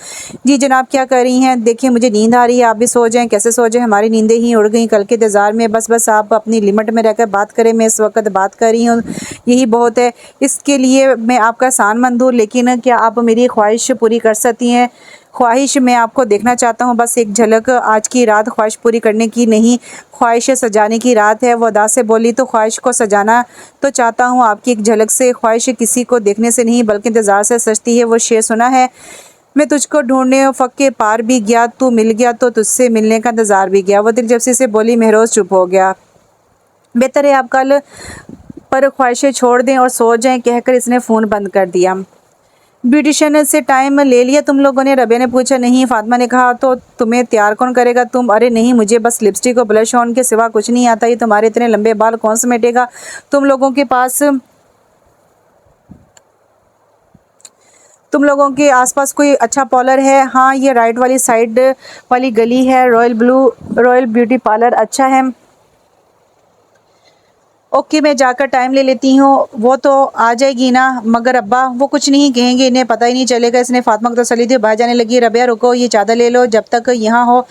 जी जनाब, क्या कर रही हैं? देखिए मुझे नींद आ रही है, आप भी सो जाएं। कैसे सो जाएं? हमारी नींदें ही उड़ गई कल के इंतज़ार में। बस आप अपनी लिमिट में रहकर बात करें। मैं इस वक्त बात कर रही हूँ, यही बहुत है। इसके लिए मैं आपका एहसानमंद हूँ, लेकिन क्या आप मेरी ख्वाहिश पूरी कर सकती हैं? ख्वाहिश? मैं आपको देखना चाहता हूँ, बस एक झलक। आज की रात ख्वाहिश पूरी करने की नहीं, ख्वाहिश सजाने की रात है। वो अदा से बोली। तो ख्वाहिश को सजाना तो चाहता हूँ आपकी एक झलक से। ख्वाहिश किसी को देखने से नहीं बल्कि इंतज़ार से सजती है। वो शेर सुना है, मैं तुझको ढूंढने फक के पार भी गया, तू मिल गया तो तुझसे मिलने का इंतज़ार भी गया। वो दिलचस्पी से बोली। महरोज़ चुप हो गया। बेहतर है आप कल पर ख्वाहिशें छोड़ दें और सो जाएं, कहकर इसने फ़ोन बंद कर दिया। ब्यूटिशियन से टाइम ले लिया तुम लोगों ने? रबिया ने पूछा। नहीं। फातिमा ने कहा। तो तुम्हें तैयार कौन करेगा? तुम? अरे नहीं, मुझे बस लिपस्टिक और ब्लश ऑन के सिवा कुछ नहीं आता। ये तुम्हारे इतने लंबे बाल कौन समेटेगा? तुम लोगों के आसपास कोई अच्छा पार्लर है? हाँ, ये राइट वाली साइड वाली गली है, रॉयल ब्यूटी पार्लर अच्छा है। ओके मैं जाकर टाइम ले लेती हूँ। वो तो आ जाएगी ना? मगर अब्बा वो कुछ नहीं कहेंगे, इन्हें पता ही नहीं चलेगा। इसने फातिमा को तसल्ली दी। बाहर जाने लगी। रबिया रुको, ये चादर ले लो जब तक यहाँ हो,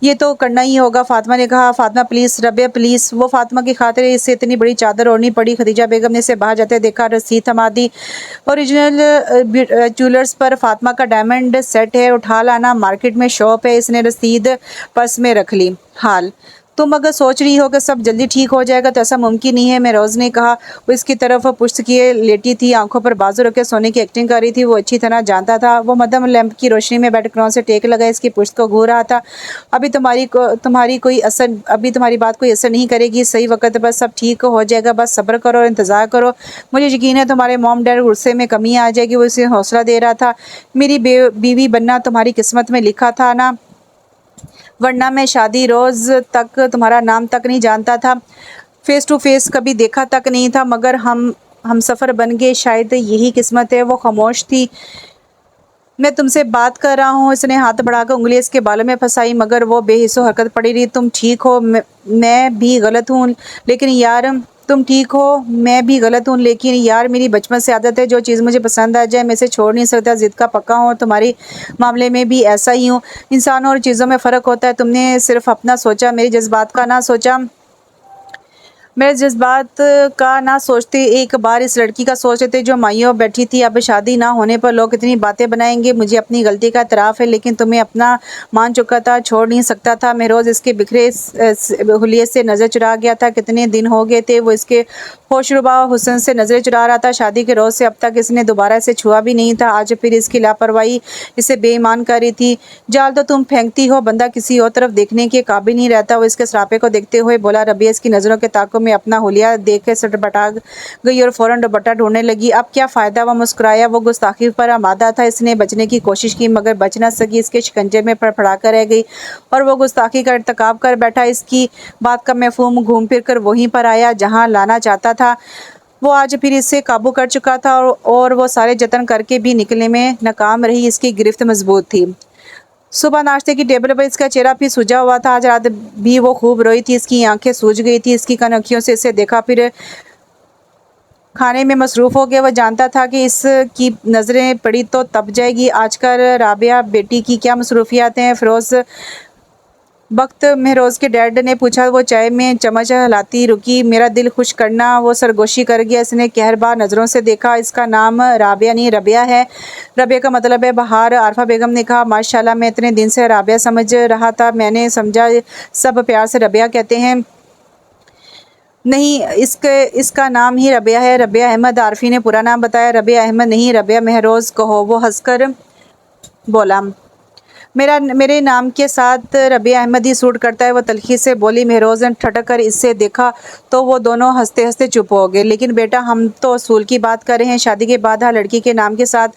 ये तो करना ही होगा। फातिमा ने कहा। फातिमा प्लीज़। रबिया प्लीज़। वो फातिमा की खातिर इससे इतनी बड़ी चादर ओढ़नी पड़ी। खदीजा बेगम ने इसे बाहर जाते देखा। रसीद थमा दी। ओरिजिनल ज्वेलर्स पर फातिमा का डायमंड सेट है, उठा लाना। मार्केट में शॉप है। इसने रसीद पर्स में रख ली। हाल तुम अगर सोच रही हो कि सब जल्दी ठीक हो जाएगा तो ऐसा मुमकिन नहीं है, महरोज़ ने कहा। वो इसकी तरफ पुश्त किए लेटी थी, आंखों पर बाजू रखे सोने की एक्टिंग कर रही थी। वो अच्छी तरह जानता था। वो मध्यम लैंप की रोशनी में बैठ क्रॉस से टेक लगाए इसकी पुश्त को घूर रहा था। अभी तुम्हारी बात कोई असर नहीं करेगी, सही वक्त पर सब ठीक हो जाएगा, बस सब्र करो और इंतज़ार करो। मुझे यकीन है तुम्हारे मॉम डैड गुस्से में कमी आ जाएगी। वो इसे हौसला दे रहा था। मेरी बीवी बनना तुम्हारी किस्मत में लिखा था ना, वरना मैं शादी रोज़ तक तुम्हारा नाम तक नहीं जानता था, फेस टू फेस कभी देखा तक नहीं था, मगर हम सफ़र बन गए, शायद यही किस्मत है। वो खामोश थी। मैं तुमसे बात कर रहा हूँ। इसने हाथ बढ़ाकर उंगली इसके बालों में फंसाई, मगर वो बेहिस्सो हरकत पड़ी रही। तुम ठीक हो, मैं भी गलत हूँ, लेकिन यार तुम ठीक हो, मैं भी गलत हूँ, लेकिन यार मेरी बचपन से आदत है, जो चीज़ मुझे पसंद आ जाए मैं इसे छोड़ नहीं सकता, ज़िद का पक्का हूँ। तुम्हारी मामले में भी ऐसा ही हूँ। इंसानों और चीज़ों में फ़र्क होता है। तुमने सिर्फ अपना सोचा, मेरे जज्बात का ना सोचा। मेरे जज्बात का ना सोचते, एक बार इस लड़की का सोच लेते जो मायूं बैठी थी। अब शादी ना होने पर लोग कितनी बातें बनाएंगे। मुझे अपनी गलती का इतराफ़ है, लेकिन तुम्हें अपना मान चुका था, छोड़ नहीं सकता था। मैं रोज़ इसके बिखरे हुलिये से नज़र चुरा गया था। कितने दिन हो गए थे वो इसके होशरुबा हुस्न से नज़रें चुरा रहा था। शादी के रोज़ से अब तक इसने दोबारा इसे छुआ भी नहीं था। आज फिर इसकी लापरवाही इसे बेईमान कर रही थी। जाल तो तुम फेंकती हो, बंदा किसी और तरफ देखने के काबिल नहीं रहता। वो इसके सरापे को देखते हुए बोला। रबिया इसकी नज़रों के ताकों में अपना हुलिया देख के सटपटा गई और फौरन दुपट्टा ढूंढने लगी। अब क्या फ़ायदा, वह मुस्कुराया। वो गुस्ताखी पर आमादा था। इसने बचने की कोशिश की, मगर बच न सकी। इसके शिकंजे में फड़फड़ा कर रह गई और वो गुस्ताखी का इर्तिकाब कर बैठा। इसकी बात का मफ़हूम घूम फिर कर वहीं पर आया जहाँ लाना चाहता था। वो आज फिर इसे काबू कर चुका था और वो सारे जतन करके भी निकलने में नाकाम रही। इसकी गिरफ्त मजबूत थी। सुबह नाश्ते की टेबल पर इसका चेहरा भी सूजा हुआ था। आज रात भी वो खूब रोई थी। इसकी आंखें सूज गई थी। इसकी कनखियों से इसे देखा, फिर खाने में मसरूफ़ हो गया। वह जानता था कि इसकी नज़रें पड़ी तो तब जाएगी। आजकल राबिया बेटी की क्या मसरूफियात हैं? फ़िरोज़ वक्त महरोज़ के डैड ने पूछा। वो चाय में चम्मच हिलाती रुकी। मेरा दिल खुश करना। वो सरगोशी कर गया। इसने कहरबार नज़रों से देखा। इसका नाम राबिया नहीं रबिया है। रबिया का मतलब है बहार। आरफा बेगम ने कहा। माशाल्लाह, मैं इतने दिन से राबिया समझ रहा था। मैंने समझा सब प्यार से रबिया कहते हैं। नहीं, इसका नाम ही रबिया है। रबिया अहमद। आरफी ने पूरा नाम बताया। रबिया अहमद नहीं, रबिया महरोज़ कहो। वो हंसकर बोला। मेरे नाम के साथ रबिया अहमद ही सूट करता है। वो तल्खी से बोली। महरोज़ ने ठटक कर इससे देखा तो वो दोनों हंसते हंसते चुप हो गए। लेकिन बेटा, हम तो असूल की बात कर रहे हैं। शादी के बाद हर लड़की के नाम के साथ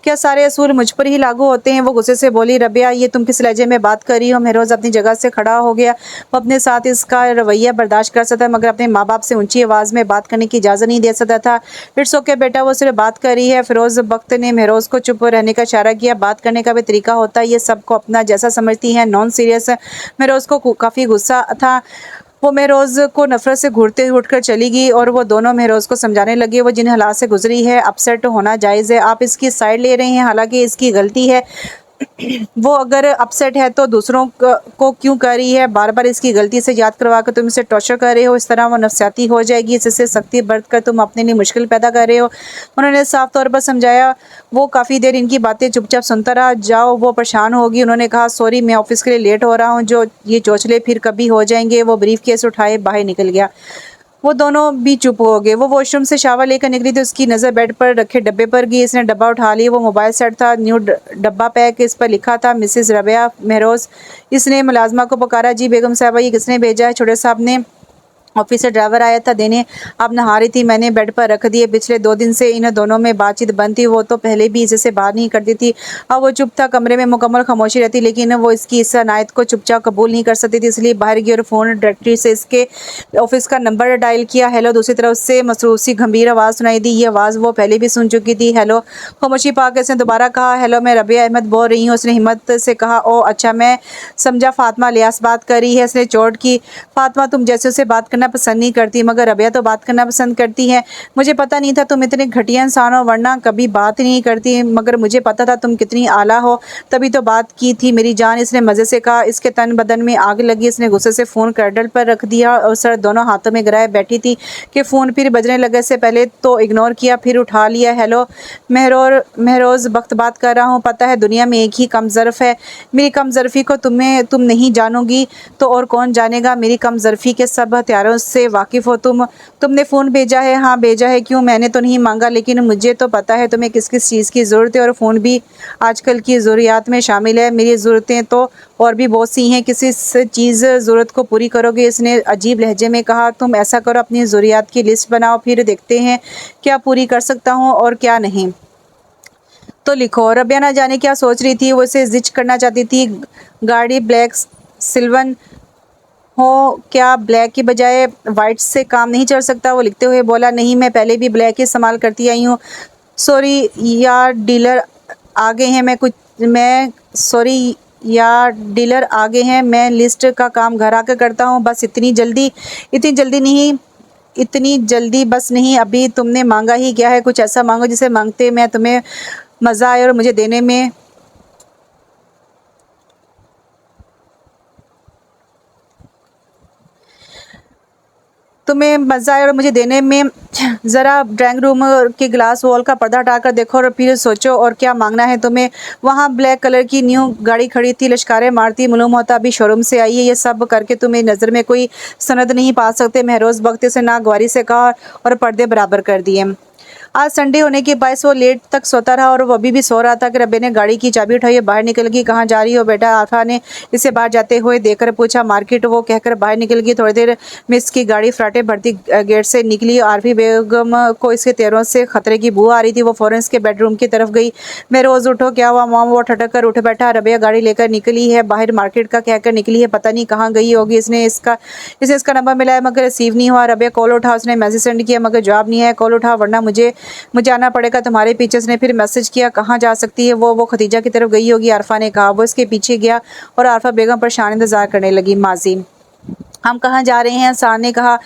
क्या सारे असूल मुझ पर ही लागू होते हैं? वो गुस्से से बोली। रबिया, ये तुम किस लहजे में बात कर रही हो? महरोज़ अपनी जगह से खड़ा हो गया। वो अपने साथ इसका रवैया बर्दाश्त कर सकता, मगर अपने माँ बाप से ऊंची आवाज़ में बात करने की इजाज़त नहीं दे सकता था। इट्स ओके बेटा, वो सिर्फ बात कर रही है। फ़िरोज़ बख्त ने महरोज़ को चुप रहने का इशारा किया। बात करने का भी तरीका होता है। ये सबको अपना जैसा समझती हैं, नॉन सीरियस। महरोज़ को काफ़ी गुस्सा था। वो महरोज़ को नफ़रत से घूरते उठकर चली गई और वो दोनों महरोज़ को समझाने लगे। वो जिन हालात से गुजरी है, अपसेट होना जायज़ है। आप इसकी साइड ले रहे हैं, हालांकि इसकी गलती है। वो अगर अपसेट है तो दूसरों को क्यों कर रही है? बार बार इसकी गलती से याद करवा कर तुम इसे टॉर्चर कर रहे हो। इस तरह वो नफसियाती हो जाएगी। इससे सख्ती बरत कर तुम अपने लिए मुश्किल पैदा कर रहे हो। उन्होंने साफ तौर पर समझाया। वो काफ़ी देर इनकी बातें चुपचाप सुनता रहा। जाओ, वो परेशान होगी। उन्होंने कहा। सॉरी, मैं ऑफिस के लिए लेट हो रहा हूँ। जो ये चोचले फिर कभी हो जाएंगे। वो ब्रीफ केस उठाए बाहर निकल गया। वो दोनों भी चुप हो गए। वो वॉशरूम से शावर लेकर निकली तो उसकी नज़र बेड पर रखे डब्बे पर गई। इसने डब्बा उठा लिया। वो मोबाइल सेट था, न्यू डब्बा पैक। इस पर लिखा था मिसेस रबिया महरोज़। इसने मुलाजमा को पुकारा। जी बेगम साहबा, ये किसने भेजा है? छोटे साहब ने। ऑफिस से ड्राइवर आया था देने। अब नहा रही थी, मैंने बेड पर रख दिए। पिछले 2 दिन से इन दोनों में बातचीत बंद थी। वो तो पहले भी इसे बाहर नहीं करती थी। अब वो चुप था। कमरे में मुकम्मल खामोशी रहती, लेकिन वो इसकी इस अनायत को चुपचाप कबूल नहीं कर सकती थी। इसलिए बाहर गई और फ़ोन डायरेक्टरी से इसके ऑफिस का नंबर डायल किया। हेलो। दूसरी तरफ से मसरूफ़ सी गंभीर आवाज़ सुनाई दी। ये आवाज़ वो पहले भी सुन चुकी थी। हेलो। खामोशी पाकर इसने दोबारा कहा। हेलो, मैं रबिया अहमद बोल रही हूँ। उसने हिम्मत से कहा। ओह अच्छा, मैं समझा फ़ातिमा लियास बात कर रही है। इसने चोट की। फ़ातिमा, तुम जैसे उससे बात करना करना पसंद नहीं करती, मगर रबिया तो बात करना पसंद करती है। मुझे पता नहीं था तुम इतने घटिया इंसान हो, वरना कभी बात ही नहीं करती, मगर मुझे पता था तुम कितनी आला हो, तभी तो बात की थी मेरी जान। इसने मज़े से कहा। इसके तन बदन में आग लगी। इसने गुस्से से फ़ोन क्रैडल पर रख दिया और सर दोनों हाथों में गिराए बैठी थी कि फ़ोन फिर बजने लगे। से पहले तो इग्नोर किया, फिर उठा लिया। हेलो महरोज़ वक्त बात कर रहा हूँ। पता है दुनिया में एक ही कमज़र्फ़ है, मेरी कमज़र्फ़ी को तुम नहीं जानोगी तो और कौन जानेगा। मेरी कमज़र्फ़ी के सब हथियारों से वाकिफ़ हो तुमने फ़ोन भेजा है? हाँ भेजा है। क्यों? मैंने तो नहीं मांगा, लेकिन मुझे तो पता है तुम्हें किस किस चीज़ की ज़रूरत है, और फ़ोन भी आजकल की ज़रूरियात में शामिल है। मेरी ज़रूरतें तो और भी बहुत सी हैं, किसी चीज़ ज़रूरत को पूरी करोगे? इसने अजीब लहजे में कहा। तुम ऐसा करो, अपनी ज़रूरियात की लिस्ट बनाओ, फिर देखते हैं क्या पूरी कर सकता हूँ और क्या नहीं। तो लिखो। रबिया ना जाने क्या सोच रही थी, वो इसे जिच करना चाहती थी। गाड़ी ब्लैक सिल्वन हो क्या? ब्लैक की बजाय वाइट से काम नहीं चल सकता? वो लिखते हुए बोला। नहीं, मैं पहले भी ब्लैक ही इस्तेमाल करती आई हूँ। सॉरी यार डीलर आ गए हैं, मैं लिस्ट का काम घर आकर करता हूँ। बस इतनी जल्दी बस नहीं। अभी तुमने मांगा ही क्या है? कुछ ऐसा मांगो जिसे मांगते मैं तुम्हें मज़ा आए और मुझे देने में ज़रा ड्राइंग रूम के ग्लास वॉल का पर्दा हटाकर देखो और फिर सोचो और क्या मांगना है तुम्हें। वहाँ ब्लैक कलर की न्यू गाड़ी खड़ी थी, लश्कारे मारती, मालूम होता अभी शोरूम से आई है। ये सब करके तुम्हें नज़र में कोई सनद नहीं पा सकते। महरोज़ बख्ते से नागवारी से कहा और पर्दे बराबर कर दिए। आज संडे होने के बायस वो लेट तक सोता रहा और वो अभी भी सो रहा था कि रब्बे ने गाड़ी की चाबी उठाई और बाहर निकल गई। कहाँ जा रही हो बेटा? आफा ने इसे बाहर जाते हुए देखकर पूछा। मार्केट। वो कहकर बाहर निकल गई। थोड़ी देर में इसकी गाड़ी फराटे भरती गेट से निकली। आरफी बेगम को इसके पैरों से खतरे की बू आ रही थी। वो फौरन इसके बेडरूम की तरफ गई। मैं रोज़ उठो, क्या हुआ मॉम? वो ठटक कर उठ बैठा। रबिया गाड़ी लेकर निकली है बाहर, मार्केट का कहकर निकली है, पता नहीं कहाँ गई होगी। इसे इसका नंबर मिला है मगर रिसीव नहीं हुआ। रबिया कॉल उठा, उसने मैसेज सेंड किया मगर जवाब नहीं है। कॉल उठा वरना मुझे आना पड़ेगा तुम्हारे पीछे। उसने फिर मैसेज किया। कहाँ जा सकती है वो खदीजा की तरफ गई होगी, आरफा ने कहा। वो इसके पीछे गया और आरफा बेगम परेशान इंतजार करने लगी। माजी, हम कहाँ जा रहे हैं? सार ने कहा।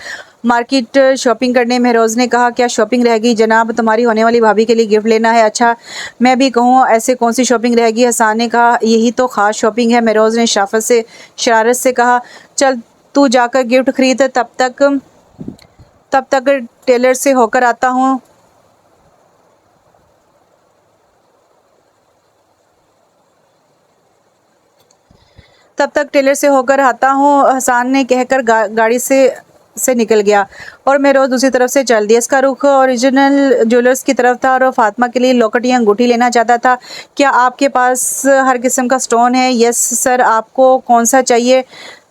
मार्केट शॉपिंग करने। महरोज़ ने कहा। क्या शॉपिंग रह गई जनाब? तुम्हारी होने वाली भाभी के लिए गिफ्ट लेना है। अच्छा, मैं भी कहूँ ऐसे कौन सी शॉपिंग रह गई? हसान ने कहा। यही तो ख़ास शॉपिंग है। महरोज़ ने शरारत से कहा। चल तू जाकर गिफ्ट खरीद, तब तक टेलर से होकर आता हूँ। हसान ने कहकर गाड़ी से निकल गया और महरोज़ दूसरी तरफ से चल दिया। इसका रुख ओरिजिनल ज्वेलर्स की तरफ था और वो फातिमा के लिए लॉकेट या अंगूठी लेना चाहता था। क्या आपके पास हर किस्म का स्टोन है? Yes sir. आपको कौन सा चाहिए?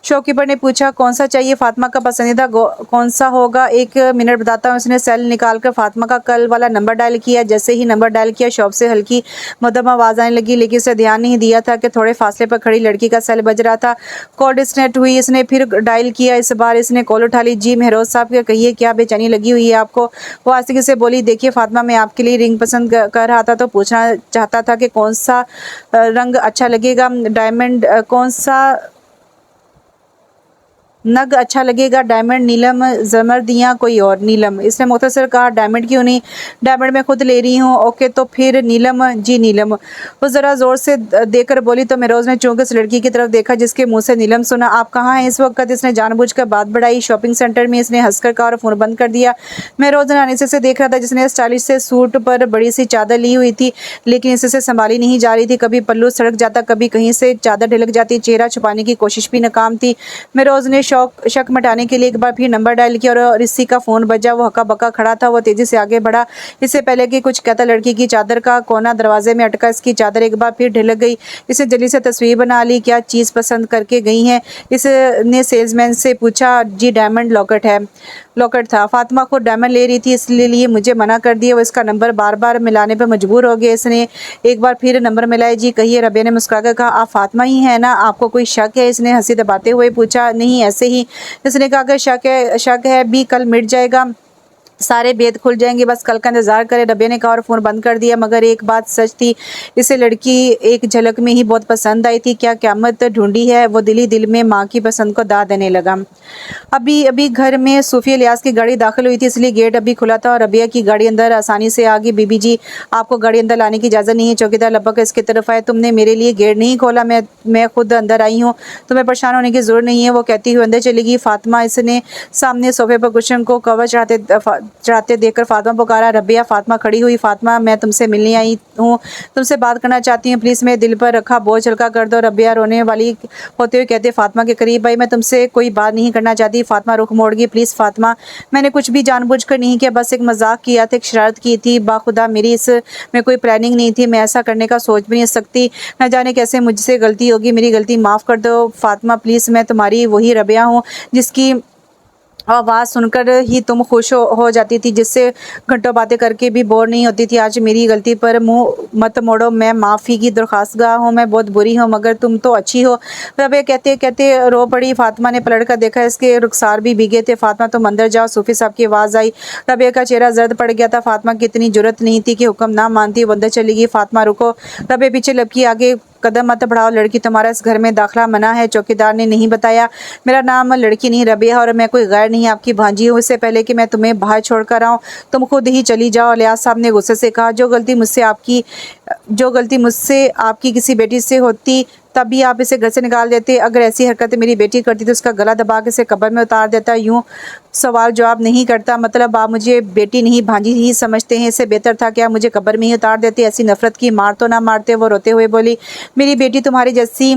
शॉपकीपर ने पूछा। कौन सा चाहिए? फातिमा का पसंदीदा कौन सा होगा? एक मिनट बताता हूँ। उसने सेल निकालकर फातिमा का कल वाला नंबर डायल किया। जैसे ही नंबर डायल किया, शॉप से हल्की मध्यम आवाज़ आने लगी, लेकिन उसे ध्यान नहीं दिया था कि थोड़े फासले पर खड़ी लड़की का सेल बज रहा था। कॉल डिस्कनेक्ट हुई। इसने फिर डायल किया। इस बार इसने कॉल उठा ली। जी महरोज़ साहब, क्या कहिए, क्या बेचैनी लगी हुई है आपको? वो आस्तिकी से बोली। देखिए फातिमा, मैं आपके लिए रिंग पसंद कर रहा था तो पूछना चाहता था कि कौन सा रंग अच्छा लगेगा, डायमंड कौन सा नग अच्छा लगेगा, डायमंड, नीलम, जमर्द या कोई और? नीलम। इसने मुख्तसर कहा। डायमंड क्यों नहीं? डायमंड मैं खुद ले रही हूँ। ओके तो फिर नीलम। जी नीलम। वो ज़रा ज़ोर से देकर बोली तो महरोज़ ने चौंक उस लड़की की तरफ देखा जिसके मुंह से नीलम सुना। आप कहाँ हैं इस वक्त? इसने जानबूझकर बात बढ़ाई। शॉपिंग सेंटर में। इसने हंसकर कहा और फ़ोन बंद कर दिया। महरोज़ अनीसे से देख रहा था जिसने स्टाइलिश से सूट पर बड़ी सी चादर ली हुई थी, लेकिन इससे संभाली नहीं जा रही थी। कभी पल्लू सड़क जाता, कभी कहीं से चादर ढिलक जाती। चेहरा छुपाने की कोशिश भी नाकाम थी। महरोज़ ने शक मिटाने के लिए एक बार फिर नंबर डायल किया और रिसी का फ़ोन बजा। वो हक्का बक्का खड़ा था। वो तेज़ी से आगे बढ़ा, इससे पहले कि कुछ कहता लड़की की चादर का कोना दरवाजे में अटका। इसकी चादर एक बार फिर ढिलक गई। इसे जल्दी से तस्वीर बना ली। क्या चीज़ पसंद करके गई हैं? इसने सेल्समैन से पूछा। जी डायमंड लॉकेट था। फातिमा खुद डायमंड ले रही थी, इसलिए मुझे मना कर दिया। वो इसका नंबर बार बार मिलाने पर मजबूर हो गए। इसने एक बार फिर नंबर मिलाया। जी कहिए। रबिया ने मुस्कुराकर कहा। आप फातिमा ही है ना? आपको कोई शक है? इसने हंसी दबाते हुए पूछा। नहीं, ऐसे ही। इसने कहा। अगर शक है भी कल मिट जाएगा। सारे भेद खुल जाएंगे, बस कल का इंतज़ार करें। रबिया ने कहा और फ़ोन बंद कर दिया। मगर एक बात सच थी, इसे लड़की एक झलक में ही बहुत पसंद आई थी। क्या क़यामत ढूंढी है। वो दिल ही दिल में माँ की पसंद को दाद देने लगा। अभी अभी घर में सूफी इलियास की गाड़ी दाखिल हुई थी, इसलिए गेट अभी खुला था और रबिया की गाड़ी अंदर आसानी से आ गई। बीबी जी, आपको गाड़ी अंदर लाने की इजाज़त नहीं है। चौकीदार लपक इसकी तरफ आए। तुमने मेरे लिए गेट नहीं खोला, मैं खुद अंदर आई हूँ, तुम्हें परेशान होने की ज़रूरत नहीं है, वो कहती हुई अंदर चली गई। फातिमा, इसने सामने सोफे पर कुशन को कवर चढ़ाते देखकर फातिमा पुकारा। रबिया। फातिमा खड़ी हुई। फातिमा, मैं तुमसे मिलने आई हूँ, तुमसे बात करना चाहती हूँ, प्लीज़ मेरे दिल पर रखा बोझ हल्का कर दो। रबिया रोने वाली होते हुए कहते फातिमा के करीब आई। मैं तुमसे कोई बात नहीं करना चाहती। फातिमा रुख मोड़ गई। प्लीज़ फातिमा, मैंने कुछ भी जानबूझकर नहीं किया, बस एक मजाक किया था, एक शरारत की थी। बाखुदा मेरी इस में कोई प्लानिंग नहीं थी, मैं ऐसा करने का सोच भी नहीं सकती। न जाने कैसे मुझसे गलती होगी, मेरी गलती माफ़ कर दो फातिमा प्लीज़। मैं तुम्हारी वही रबिया हूँ जिसकी आवाज़ सुनकर ही तुम खुश हो जाती थी, जिससे घंटों बातें करके भी बोर नहीं होती थी। आज मेरी गलती पर मुंह मत मोड़ो, मैं माफ़ी की दरख्वास्तगाह हूँ, मैं बहुत बुरी हूँ, मगर तुम तो अच्छी हो। रबिया कहते कहते रो पड़ी। फातिमा ने पलट कर देखा, इसके रुखसार भी भीगे थे। फातिमा, तुम अंदर जाओ, सूफी साहब की आवाज़ आई। रबिया का चेहरा जर्द पड़ गया था। फातिमा की इतनी जुर्रत नहीं थी कि हुक्म ना मानती, वो अंदर चली गई। फातिमा रुको। रबिया पीछे लपकी, आगे कदम मत बढ़ाओ, लड़की तुम्हारा इस घर में दाखिला मना है। चौकीदार ने नहीं बताया, मेरा नाम लड़की नहीं रबिया और मैं कोई गैर नहीं आपकी भांजी हूँ। इससे पहले कि मैं तुम्हें बाहर छोड़कर आऊँ, तुम खुद ही चली जाओ। इलियास साहब ने गुस्से से कहा, जो गलती मुझसे आपकी किसी बेटी से होती तभी आप इसे घर से निकाल देते। अगर ऐसी हरकतें मेरी बेटी करती तो उसका गला दबा के इसे कब्र में उतार देता। यूँ सवाल जवाब नहीं करता, मतलब आप मुझे बेटी नहीं भांजी ही समझते हैं। इससे बेहतर था कि आप मुझे कब्र में ही उतार देते। ऐसी नफरत की मार तो ना मारते। वो रोते हुए बोली, मेरी बेटी तुम्हारी जैसी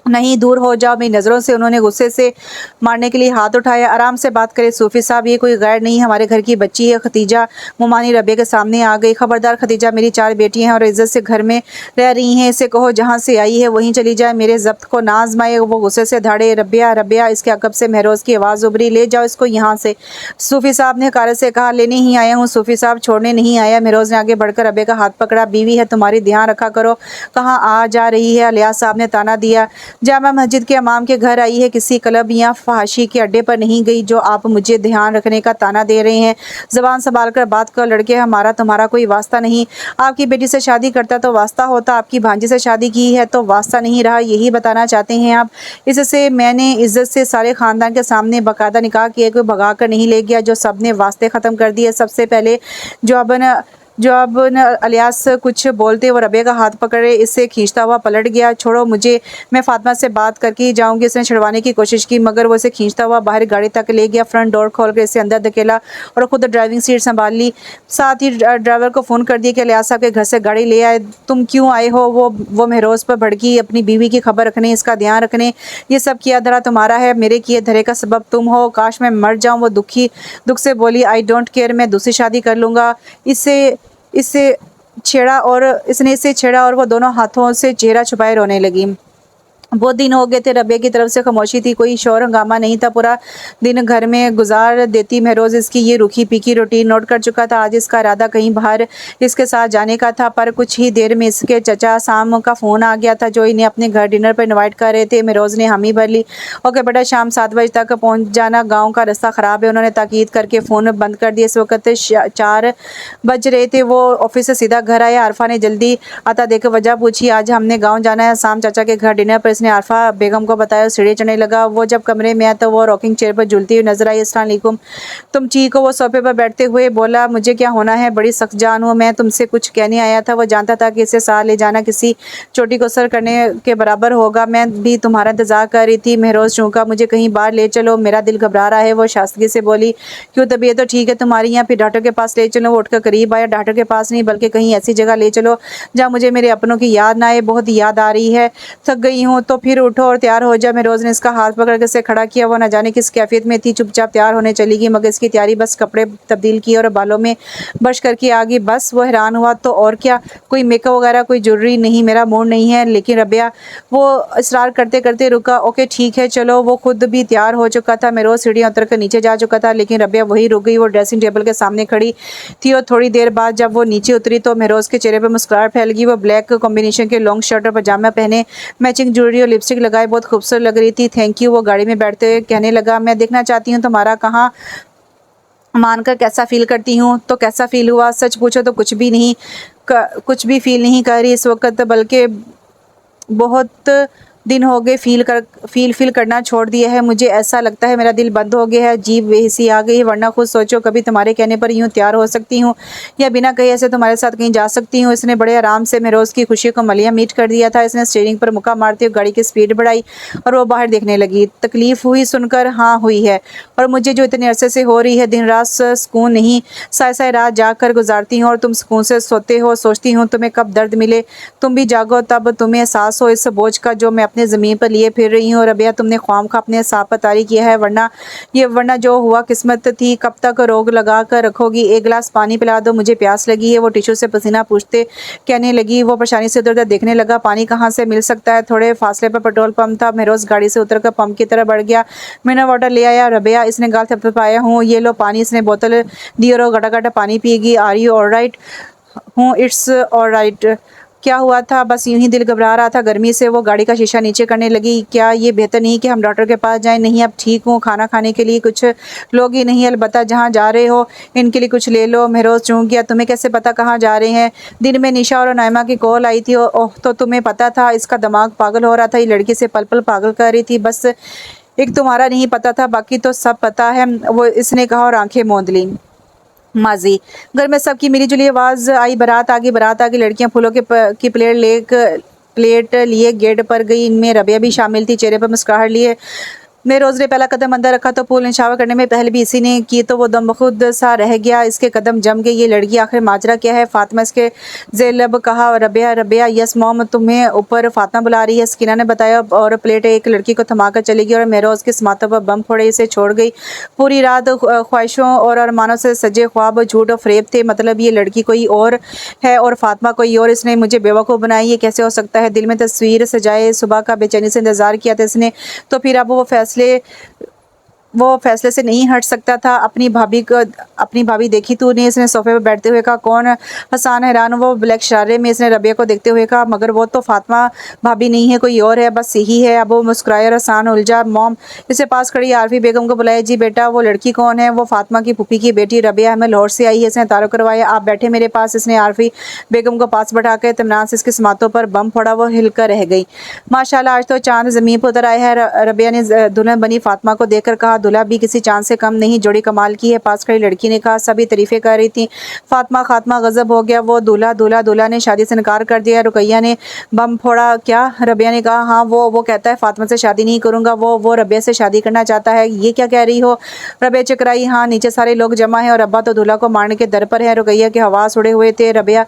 नहीं, दूर हो जाओ मेरी नज़रों से। उन्होंने गुस्से से मारने के लिए हाथ उठाया। आराम से बात करें सूफी साहब, ये कोई गैर नहीं, हमारे घर की बच्ची है। खतीजा मुमानी रबिया के सामने आ गई। खबरदार खतीजा, मेरी 4 बेटियां हैं और इज्जत से घर में रह रही हैं, इसे कहो जहाँ से आई है वहीं चली जाए, मेरे जब्त को ना आजमाए। वो गुस्से से धाड़े। रबिया रबिया, इसके अकब से महरोज की आवाज़ उभरी, ले जाओ इसको यहाँ से। सूफी साहब ने हकारत से कहा, लेने ही आया हूँ सूफी साहब, छोड़ने नहीं आया। महरोज ने आगे बढ़कर रबिया का हाथ पकड़ा। बीवी है तुम्हारी, ध्यान रखा करो, कहाँ आ जा रही है। इलियास साहब ने ताना दिया, जामा मस्जिद के इमाम के घर आई है, किसी क्लब या फहाशी के अड्डे पर नहीं गई जो आप मुझे ध्यान रखने का ताना दे रहे हैं। ज़बान संभाल कर बात कर लड़के, हमारा तुम्हारा कोई वास्ता नहीं। आपकी बेटी से शादी करता तो वास्ता होता, आपकी भांजी से शादी की है तो वास्ता नहीं रहा, यही बताना चाहते हैं आप। इससे मैंने इज्जत से सारे ख़ानदान के सामने बाकायदा निकाह किया, कोई भगा कर नहीं ले गया जो सब ने वास्ते ख़त्म कर दिए। सबसे पहले जो अब इलियास कुछ बोलते वो रबिया का हाथ पकड़े इसे खींचता हुआ पलट गया। छोड़ो मुझे, मैं फातिमा से बात करके ही जाऊंगी। इसने छुड़वाने की कोशिश की मगर वो इसे खींचता हुआ बाहर गाड़ी तक ले गया। फ्रंट डोर खोलकर इसे अंदर धकेला और खुद ड्राइविंग सीट संभाल ली। साथ ही ड्राइवर को फ़ोन कर दिया कि इलियास साहब के घर से गाड़ी ले आए। तुम क्यों आए हो? वो महरोज पर भड़की, अपनी बीवी की खबर रखने, इसका ध्यान रखने। ये सब किया धरा तुम्हारा है, मेरे किए धरे का सबब तुम हो। काश मैं मर जाऊँ। वो दुख से बोली, आई डोंट केयर, मैं दूसरी शादी कर लूँगा। इसने इसे छेड़ा और वो दोनों हाथों से चेहरा छुपाए रोने लगी। बहुत दिन हो गए थे, रबिया की तरफ से खामोशी थी, कोई शोर हंगामा नहीं था। पूरा दिन घर में गुजार देती महरोज इसकी ये रूखी पीकी रूटीन नोट कर चुका था। आज इसका इरादा कहीं बाहर इसके साथ जाने का था, पर कुछ ही देर में इसके चचा शाम का फ़ोन आ गया था जो इन्हें अपने घर डिनर पर इन्वाइट कर रहे थे। महरोज ने हामी भर ली। ओके बेटा, शाम 7 बजे तक पहुँच जाना, गाँव का रास्ता ख़राब है। उन्होंने ताकीद करके फ़ोन बंद कर दिया। इस वक्त 4 बज रहे थे। वो ऑफिस से सीधा घर आया। आरफा ने जल्दी आता देखकर वजह पूछी, आज हमने गाँव जाना है, शाम चाचा के घर डिनर पर। इसने आरफा बेगम को बताया। सीढ़ी चढ़ने लगा। वो जब कमरे में आया तो वो रॉकिंग चेयर पर झूलती हुई नजर आई। अस्सलाम वालेकुम। तुम ठीक हो? वो सोफे पर बैठते हुए बोला, मुझे क्या होना है, बड़ी सख्त जान हूँ मैं, तुमसे कुछ कहने आया था। वो जानता था कि इसे साथ ले जाना किसी चोटी को सर करने के बराबर होगा। मैं भी तुम्हारा इंतजार कर रही थी। महरोज चूंका, मुझे कहीं बाहर ले चलो, मेरा दिल घबरा रहा है। वो शास्तगी से बोली, क्यों, तबीयत तो ठीक है तुम्हारी? यहाँ फिर डॉक्टर के पास ले चलो। वो उठकर करीब आया। डॉक्टर के पास नहीं बल्कि कहीं ऐसी जगह ले चलो जहाँ मुझे मेरे अपनों की याद ना आए, बहुत याद आ रही है, थक गई हूँ। तो फिर उठो और तैयार हो जा। महरोज ने इसका हाथ पकड़ के इसे खड़ा किया। वो न जाने किस कैफियत में थी, चुपचाप तैयार होने चली गई, मगर इसकी तैयारी बस कपड़े तब्दील किए और बालों में ब्रश करके आ गई। बस वो हैरान हुआ, तो और क्या, कोई मेकअप वगैरह कोई ज्वेलरी नहीं, मेरा मूड नहीं है। लेकिन रबिया, वो इसरार करते करते रुका। ओके ठीक है चलो। वो खुद भी तैयार हो चुका था। महरोज सीढ़ियाँ उतर कर नीचे जा चुका था, लेकिन रबिया वही रुक गई। वो ड्रेसिंग टेबल के सामने खड़ी थी और थोड़ी देर बाद जब वो नीचे उतरी तो महरोज के चेहरे पर मुस्कुराहट फैल गई। वो ब्लैक कॉम्बिनेशन के लॉन्ग शर्ट और पजामा पहने, मैचिंग ज्वेलरी और लिपस्टिक लगाए बहुत खूबसूरत लग रही थी। Thank you. वो गाड़ी में बैठते हुए कहने लगा, मैं देखना चाहती हूँ तुम्हारा कहाँ मानकर कैसा फ़ील करती हूँ, तो कैसा फ़ील हुआ? सच पूछो तो कुछ भी नहीं, कुछ भी फ़ील नहीं कर रही इस वक़्त, बल्कि बहुत दिन हो गए फ़ील करना छोड़ दिया है। मुझे ऐसा लगता है मेरा दिल बंद हो गया है, अजीब बेहिसी आ गई है, वरना खुद सोचो कभी तुम्हारे कहने पर यूँ तैयार हो सकती हूँ या बिना कहे ऐसे तुम्हारे साथ कहीं जा सकती हूँ। इसने बड़े आराम से महरोज़ की खुशी को मलिया मीट कर दिया था। इसने स्टीयरिंग पर मुक्का मारते हुए गाड़ी की स्पीड बढ़ाई और वो बाहर देखने लगी। तकलीफ़ हुई सुनकर? हाँ, हुई है, और मुझे जो इतने अरसे से हो रही है। दिन रात सुकून नहीं, साए-साए रात जाग कर गुज़ारती हूँ और तुम सुकून से सोते हो। सोचती हूँ तुम्हें कब दर्द मिले, तुम भी जागो, तब तुम्हें एहसास हो इस बोझ का जो मैं अपने ज़मीन पर लिए फिर रही हूँ। रबिया, तुमने ख्वामख़ा अपने साँप पर तारी किया है, वरना जो हुआ किस्मत थी। कब तक रोग लगा कर रखोगी? एक गिलास पानी पिला दो, मुझे प्यास लगी है। वो टिश्यू से पसीना पूछते कहने लगी। वो परेशानी से उधर-उधर देखने लगा। पानी कहाँ से मिल सकता है? थोड़े फासले पर पेट्रोल पंप था। महरोज़ गाड़ी से उतरकर पंप की तरफ बढ़ गया। मिनरल वाटर ले आया। रबिया, इसने गाल थपथपाया। हूँ, ये लो पानी। इसने बोतल दी और वो गटा-गटा पानी पिएगी। Are you alright? हूँ, इट्स ऑलराइट। क्या हुआ था? बस यूँ ही दिल घबरा रहा था गर्मी से। वो गाड़ी का शीशा नीचे करने लगी। क्या ये बेहतर नहीं कि हम डॉक्टर के पास जाएँ? नहीं, अब ठीक हूँ। खाना खाने के लिए कुछ लोगी? नहीं, अलबत्ता जहाँ जा रहे हो इनके लिए कुछ ले लो। महरोज़ चौंक गया। तुम्हें कैसे पता कहाँ जा रहे हैं? दिन में निशा और नाइमा की कॉल आई थी। ओह, तो तुम्हें पता था? इसका दिमाग पागल हो रहा था। ये लड़की से पल-पल पागल कर रही थी। बस एक तुम्हारा नहीं पता था, बाकी तो सब पता है, वो इसने कहा और आंखें मूंद लीं। माजी घर में सबकी मिली-जुली आवाज़ आई। बारात आ गई। लड़कियां फूलों की प्लेट लिए गेट पर गई। इनमें रबिया भी शामिल थी। चेहरे पर मुस्कुराहट लिए महरोज़ ने पहला कदम अंदर रखा तो फूल निछावर करने में पहल भी इसी ने की, तो वो दमबख़ुद सा रह गया। इसके कदम जम गए। ये लड़की आखिर माजरा क्या है? फातिमा इसके ज़ेर-लब कहा। रबिया, यस मॉम, तुम्हें ऊपर फातिमा बुला रही है, सकीना ने बताया, और प्लेट एक लड़की को थमाकर चली गई और महरोज़ के माथे पर बम फोड़े इसे छोड़ गई। पूरी रात ख्वाहिशों और अरमानों से सजे ख्वाब झूठ और फ़रेब थे। मतलब ये लड़की कोई और है और फातिमा कोई और। इसने मुझे बेवकूफ़ बनाई। ये कैसे हो सकता है? दिल में तस्वीर सजाए सुबह का बेचैनी से इंतज़ार किया था इसने, तो फिर अब वो फैसले से नहीं हट सकता था। अपनी भाभी देखी तूने? इसने सोफे पर बैठते हुए कहा। कौन? हसन हैरान। वो ब्लैक शरारे में इसने रबिया को देखते हुए कहा। मगर वो तो फातिमा भाभी नहीं है, कोई और है, बस यही है। अब वो मुस्कुराया और हसन उलझा। मॉम, इसे पास खड़ी आरफी बेगम को बुलाया। जी बेटा, वो लड़की कौन है? वो फातिमा की फूफी की बेटी रबिया है, मैं लाहौर से आई है, इसने तारुफ करवाया। आप बैठे मेरे पास। इसने आरफी बेगम को पास बैठाकर इत्मीनान से इसके समातों पर बम फोड़ा। वो हिलकर रह गई। माशाल्लाह, आज तो चांद ज़मीन पर उतर आया है। रबिया ने दुल्हन बनी फातिमा को देखकर कहा। दूल्हा भी किसी चांद से कम नहीं, जोड़ी कमाल की है। पास खड़ी लड़की ने कहा। सभी तारीफें कर रही थी। खात्मा गजब हो गया। वो दूल्हा ने शादी से इनकार कर दिया। रुकैया ने बम फोड़ा। क्या? रबिया ने कहा। हाँ, वो कहता है फातिमा से शादी नहीं करूंगा। वो रबिया से शादी करना चाहता है। ये क्या कह रही हो? रबिया चकराई। हाँ, नीचे सारे लोग जमा है और अब्बा तो दूल्हा को मारने के दर पर है। रुकैया के हवास उड़े हुए थे। रबिया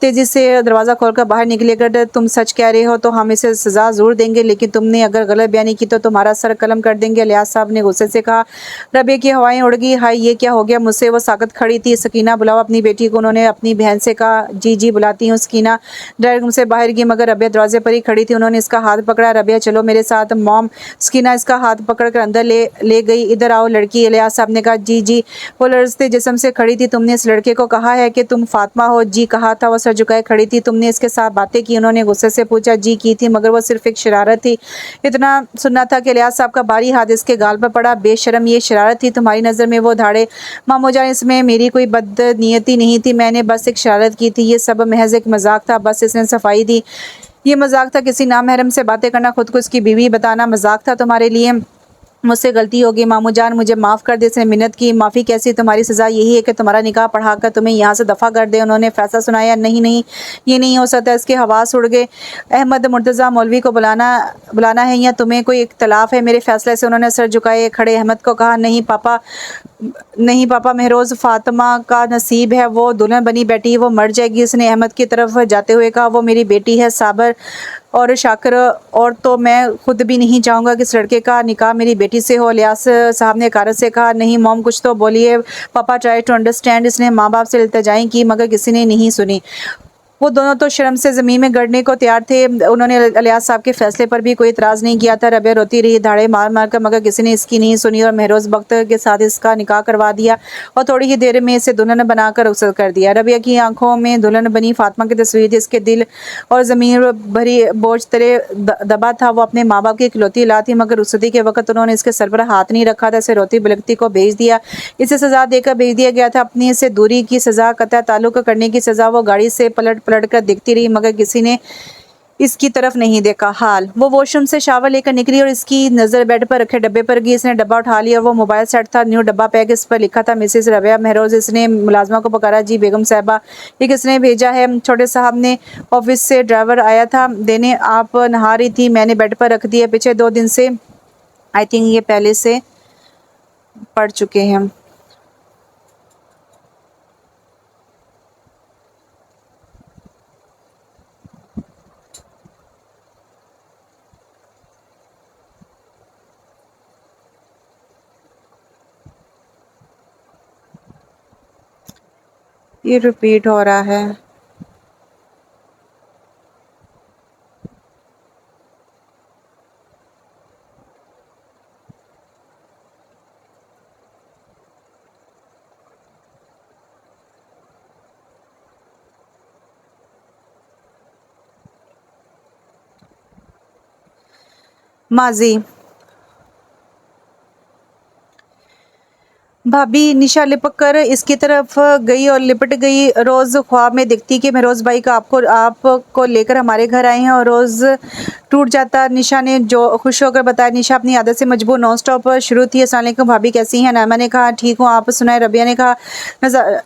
तेजी से दरवाज़ा खोलकर बाहर निकली। अगर तुम सच कह रहे हो तो हम इसे सजा जरूर देंगे, लेकिन तुमने अगर गलत बयानी की तो तुम्हारा सर कलम कर देंगे, लियाज साहब ने गुस्से से कहा। रबिया की हवाएं उड़ गई। हाय, ये क्या हो गया मुझसे? वो साकत खड़ी थी। सकीना, बुलाओ अपनी बेटी को, उन्होंने अपनी बहन से कहा। जी बुलाती हूँ। सकीना डायरेक्ट रूम से बाहर गई, मगर रबिया दरवाजे पर ही खड़ी थी। उन्होंने इसका हाथ पकड़ा। रबिया, चलो मेरे साथ। मॉम, सकीना इसका हाथ पकड़कर अंदर ले गई। इधर आओ लड़की, लियाज साहब ने कहा। जी। वो लड़ते जिस्म से खड़ी थी। तुमने इस लड़के को कहा है कि तुम फातिमा हो? जी कहा था। वो सर झुकाए खड़ी थी। तुमने इसके साथ बातें की? उन्होंने गुस्से से पूछा। जी की थी, मगर वो सिर्फ एक शरारत थी। इतना सुनना था कि लियाज साहब का भारी हाथ इसके गाल पर पड़ा। बेशरम, ये शरारत थी तुम्हारी नज़र में? वो धाड़े। मामू जान, इसमें मेरी कोई बदनीयती नहीं थी, मैंने बस एक शरारत की थी। ये सब महज एक मजाक था, बस इसने सफाई दी। ये मजाक था? किसी नामहरम से बातें करना, खुद को इसकी बीवी बताना मजाक था तुम्हारे लिए? मुझसे गलती होगी मामू जान, मुझे माफ़ कर दे। इसने मिन्नत की। माफ़ी कैसी? तुम्हारी सज़ा यही है कि तुम्हारा निकाह पढ़ाकर तुम्हें यहाँ से दफ़ा कर दे। उन्होंने फैसला सुनाया। नहीं, ये नहीं हो सकता। इसके हवास उड़ गए। अहमद मुर्तज़ा मौलवी को बुलाना है या तुम्हें कोई इख्तलाफ है मेरे फैसले से? उन्होंने सर झुकाए खड़े अहमद को कहा। नहीं पापा, महरोज़ फातिमा का नसीब है, वो दुल्हन बनी बेटी, वो मर जाएगी। इसने अहमद की तरफ जाते हुए कहा। वो मेरी बेटी है, साबर और शाकर, और तो मैं खुद भी नहीं चाहूँगा कि इस लड़के का निकाह मेरी बेटी से हो। लियाज साहब ने कारत से कहा। नहीं मॉम, कुछ तो बोलिए। पापा ट्राई टू अंडरस्टैंड। इसने माँ बाप से इल्तिजाएं की, मगर किसी ने नहीं सुनी। वो दोनों तो शर्म से ज़मीन में गड़ने को तैयार थे। उन्होंने इलियास साहब के फैसले पर भी कोई इतराज़ नहीं किया था। रबिया रोती रही, धाड़े मार मार कर, मगर किसी ने इसकी नहीं सुनी और महरोज़ बख्त के साथ इसका निकाह करवा दिया और थोड़ी ही देर में इसे दुल्हन बनाकर रुखसत कर दिया। रबिया की आंखों में दुल्हन बनी फातिमा की तस्वीर थी। इसके दिल और ज़मीर भरी बोझ तले दबा था। वो अपने माँ बाप की इकलौती औलाद थी, मगर रुखसती के वक्त उन्होंने इसके सर पर हाथ नहीं रखा था। इसे रोती बिलखती को भेज दिया। इसे सज़ा देकर भेज दिया गया था। अपनी से दूरी की सज़ा, कतई ताल्लुक़ करने की सज़ा। वो गाड़ी से पलट पलट कर देखती रही, मगर किसी ने इसकी तरफ नहीं देखा। हाल वो वॉशरूम से शावर लेकर निकली और इसकी नज़र बेड पर रखे डब्बे पर गई। इसने डब्बा उठा लिया और वो मोबाइल सेट था, न्यू डब्बा पैक। इस पर लिखा था मिसेस रबिया महरोज़। इसने मुलाजमा को पुकारा, जी बेगम साहबा, ये किसने भेजा है? छोटे साहब ने ऑफिस से ड्राइवर आया था देने, आप नहा रही थी, मैंने बेड पर रख दिया। पिछले 2 दिन से आई थिंक ये पहले से पढ़ चुके हैं। ये रिपीट हो रहा है। माजी भाभी निशा लिपक कर इसकी तरफ गई और लिपट गई। रोज़ ख्वाब में देखती कि महरोज़ भाई का आपको लेकर हमारे घर आए हैं और रोज़ टूट जाता। निशा ने जो खुश होकर बताया। निशा अपनी आदत से मजबूर नॉन स्टॉप शुरू थी। अस्सलाम वालेकुम भाभी, कैसी हैं? नायमा ने कहा, ठीक हूँ, आप सुनाए? रबिया ने कहा।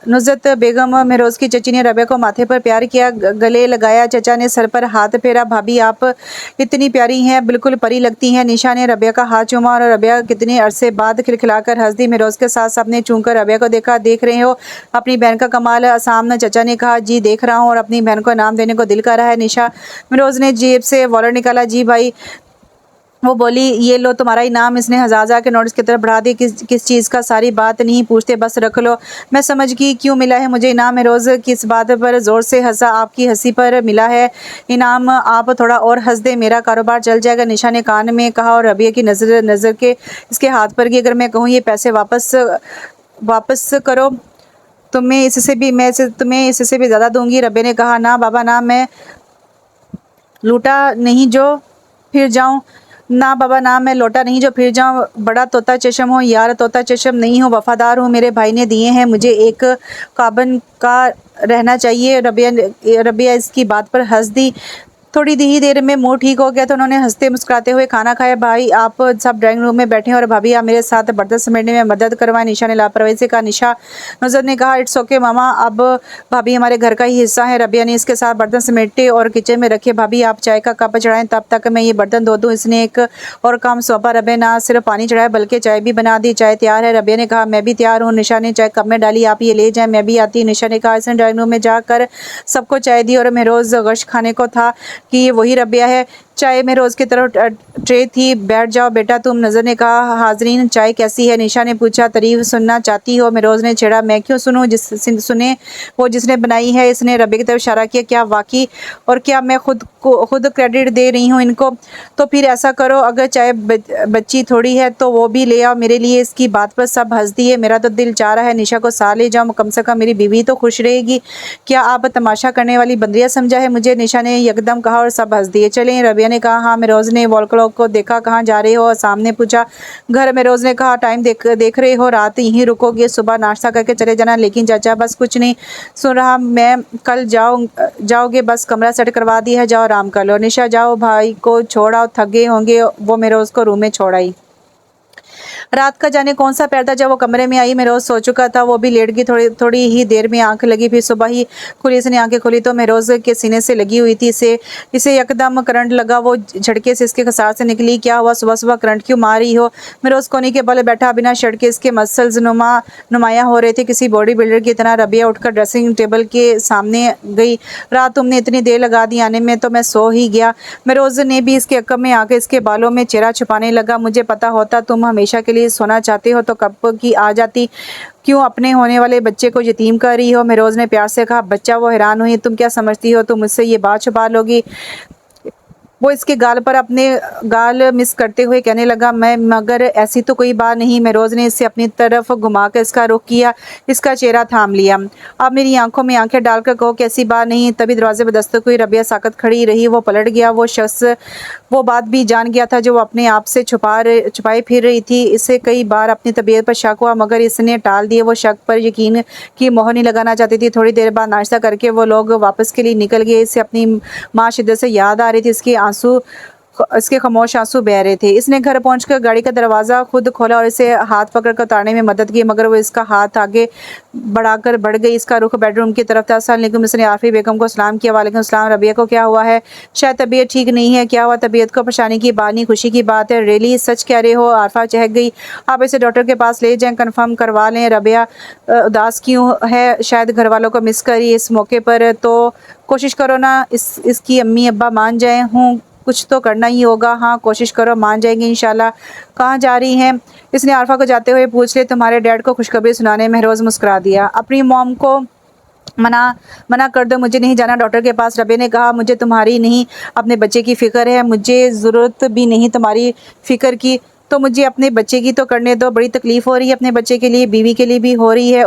नुज़रत बेगम महरोज़ की चची ने रबिया को माथे पर प्यार किया, गले लगाया। चचा ने सर पर हाथ फेरा। भाभी आप इतनी प्यारी हैं, बिल्कुल परी लगती हैं। निशा ने रबिया का हाथ चूमा और रबिया कितने अरसे बाद खिलखिलाकर हंस दी। महरोज़ के साथ सबने चूमकर रबिया को देखा। देख रहे हो अपनी बहन का कमाल? आसाम चचा ने कहा, जी देख रहा हूँ और अपनी बहन को इनाम देने को दिल कर रहा है। निशा महरोज़ ने जेब से वॉलेट निकाला। जी भाई, वो बोली, ये लो तुम्हारा इनाम। इसने 1000 के नोट्स की तरफ बढ़ा दी। किस चीज़ का? सारी बात नहीं पूछते, बस रख लो। मैं समझ गई क्यों मिला है मुझे इनाम। महरोज़ किस बात पर ज़ोर से हंसा? आपकी हंसी पर मिला है इनाम। आप थोड़ा और हंस दे, मेरा कारोबार चल जाएगा। निशा ने कान में कहा और रबिया की नज़र के इसके हाथ पर गई। अगर मैं कहूँ ये पैसे वापस करो, तुम्हें इससे भी ज़्यादा दूंगी। रबिया ने कहा, ना बाबा ना, मैं लूटा नहीं जो फिर जाऊं। ना बाबा ना, मैं लौटा नहीं जो फिर जाऊं। बड़ा तोता चशम हो यार। तोता चशम नहीं हो, वफादार हूँ। मेरे भाई ने दिए हैं मुझे, एक काबन का रहना चाहिए। रबिया इसकी बात पर हंस दी। थोड़ी ही देर में मूड ठीक हो गया तो उन्होंने हंसते मुस्कुराते हुए खाना खाया। भाई आप सब ड्राइंग रूम में बैठे हैं और भाभी आप मेरे साथ बर्तन समेटने में मदद करवाएं। निशा ने लापरवाही से कहा। निशा नुज़रत ने कहा, इट्स ओके मामा, अब भाभी हमारे घर का ही हिस्सा है। रबिया ने इसके साथ बर्तन समेटे और किचन में रखे। भाभी आप चाय का कप चढ़ाएं, तब तक मैं ये बर्तन धो दूँ। इसने एक और काम सौंपा। रबिया ना सिर्फ पानी चढ़ाया बल्कि चाय भी बना दी। चाय तैयार है। रबिया ने कहा, मैं भी तैयार हूँ। निशा ने चाय कप में डाली। आप ये ले जाएं, मैं भी आती। निशा ने कहा। इसने ड्राइंग रूम में जाकर सबको चाय दी और महरोज़ गश खाने को था कि ये वही रबिया है। चाय में रोज़ की तरफ ट्रे थी। बैठ जाओ बेटा तुम। नज़र ने कहा, हाजरीन चाय कैसी है? निशा ने पूछा। तारीफ सुनना चाहती हो? महरोज़ ने छेड़ा। मैं क्यों सुनूं? सुने वो जिसने बनाई है। इसने रबी की तरफ इशारा किया। क्या वाकई? और क्या मैं खुद क्रेडिट दे रही हूँ इनको? तो फिर ऐसा करो, अगर चाय बच्ची थोड़ी है तो वो भी ले आओ मेरे लिए। इसकी बात पर सब हंस दिए। मेरा तो दिल चाह रहा है निशा को साथ ले जाऊँ, कम से कम मेरी बीवी तो खुश रहेगी। क्या आप तमाशा करने वाली बंदरिया समझा है मुझे? निशा ने यकदम कहा और सब हंस दिए। चलें। रबिया ने कहा। हाँ। महरोज़ ने वॉल क्लॉक को देखा। कहाँ जा रहे हो? सामने पूछा। घर। महरोज़ ने कहा। टाइम देख रहे हो? रात यहीं रुकोगे? सुबह नाश्ता करके चले जाना। लेकिन चाचा बस कुछ नहीं सुन रहा मैं। कल जाओगे? बस कमरा सेट करवा दिया है, जाओ आराम कर लो। निशा जाओ, भाई को छोड़ाओ, थक गए होंगे। वो महरोज़ को रूम में छोड़ आई। रात का जाने कौन सा पैर था जब वो कमरे में आई। महरोज़ सो चुका था। वो भी लेट गई। थोड़ी ही देर में आंख लगी, फिर सुबह ही खुली। इसने आंखें खोली तो महरोज़ के सीने से लगी हुई थी। इसे यकदम करंट लगा। वो झटके से इसके खसार से निकली। क्या हुआ? सुबह सुबह करंट क्यों मार रही हो? महरोज़ कोने के बल बैठा, बिना शर्ट के। इसके मसल्स नुमाया हो रहे थे किसी बॉडी बिल्डर की तरह। रबिया उठकर ड्रेसिंग टेबल के सामने गई। रात तुमने इतनी देर लगा दी आने में, तो मैं सो ही गया। महरोज़ ने भी इसके अक्ब में आकर इसके बालों में चेहरा छुपाने लगा। मुझे पता होता तुम हमेशा के लिए सोना चाहते हो तो कब की आ जाती, क्यों अपने होने वाले बच्चे को यतीम कर रही हो। महरोज़ ने प्यार से कहा। बच्चा वो हैरान हुई, तुम क्या समझती हो तुम मुझसे ये बात छुपा लोगी। वो इसके गाल पर अपने गाल मिस करते हुए कहने लगा, मैं मगर ऐसी तो कोई बात नहीं। महरोज़ ने इसे अपनी तरफ घुमाकर इसका रुख किया, इसका चेहरा थाम लिया। अब मेरी आंखों में आंखें डालकर कहो कैसी बात नहीं। तभी दरवाजे पर दस्तक हुई। रबिया साकत खड़ी रही। वो पलट गया। वो शख्स वो बात भी जान गया था जो वो अपने आप से छुपाए फिर रही थी। इसे कई बार अपनी तबीयत पर शक हुआ मगर इसने टाल दिए। वो शक पर यकीन की मोहर नहीं लगाना चाहती थी। थोड़ी देर बाद नाश्ता करके वो लोग वापस के लिए निकल गए। इसे अपनी माँ शिद्दत से याद आ रही थी। इसके खामोश आंसू बह रहे थे। इसने घर पहुंचकर गाड़ी का दरवाज़ा खुद खोला और इसे हाथ पकड़कर उतारने में मदद की मगर वो इसका हाथ आगे बढ़ाकर बढ़ गई। इसका रुख बेडरूम की तरफ था। अस्सलाम वालेकुम। इसने आफी बेगम को सलाम किया। वालेकुम सलाम। रबिया को क्या हुआ है? शायद तबीयत ठीक नहीं है। क्या हुआ? तबीयत को परेशानी की बात नहीं, खुशी की बात है। रियली सच कह रहे हो? आरफा चहक गई। आप इसे डॉक्टर के पास ले जाएं, कंफर्म करवा लें। रबिया उदास क्यों है? शायद घर वालों को मिस करी इस मौके पर। तो कोशिश करो ना इसकी अम्मी अब्बा मान जाए। हूँ कुछ तो करना ही होगा। हाँ कोशिश करो, मान जाएंगे इंशाल्लाह। कहाँ जा रही हैं? इसने आरफा को जाते हुए पूछ लिया। तुम्हारे डैड को खुशखबरी सुनाने। महरोज़ मुस्कुरा दिया। अपनी मॉम को मना कर दो, मुझे नहीं जाना डॉक्टर के पास। रबी ने कहा, मुझे तुम्हारी नहीं अपने बच्चे की फ़िक्र है। मुझे ज़रूरत भी नहीं तुम्हारी फ़िक्र की, तो मुझे अपने बच्चे की तो करने दो। बड़ी तकलीफ़ हो रही है अपने बच्चे के लिए, बीवी के लिए भी हो रही है।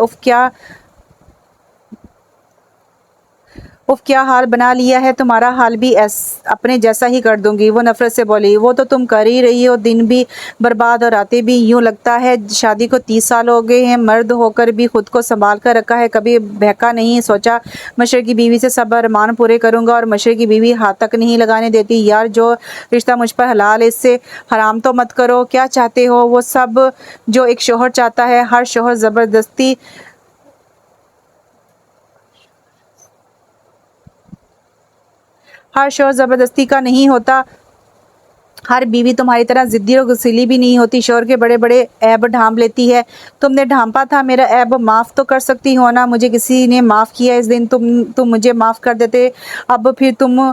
उफ क्या हाल बना लिया है। तुम्हारा हाल भी अपने जैसा ही कर दूंगी। वो नफरत से बोली। वो तो तुम कर ही रही हो, दिन भी बर्बाद और रातें भी। यूँ लगता है शादी को 30 साल हो गए हैं, मर्द होकर भी खुद को संभाल कर रखा है, कभी बहका नहीं। सोचा मशर की बीवी से सब अरमान पूरे करूंगा और मशर की बीवी हाथ तक नहीं लगाने देती। यार जो रिश्ता मुझ पर हलाल है इससे हराम तो मत करो। क्या चाहते हो? वो सब जो एक शोहर चाहता है। हर शोहर ज़बरदस्ती का नहीं होता। हर बीवी तुम्हारी तरह ज़िद्दी और गुस्सैली भी नहीं होती। शोहर के बड़े बड़े ऐब ढांप लेती है। तुमने ढांपा था, मेरा ऐब माफ़ तो कर सकती हो ना। मुझे किसी ने माफ़ किया इस दिन, तुम मुझे माफ़ कर देते। अब फिर तुम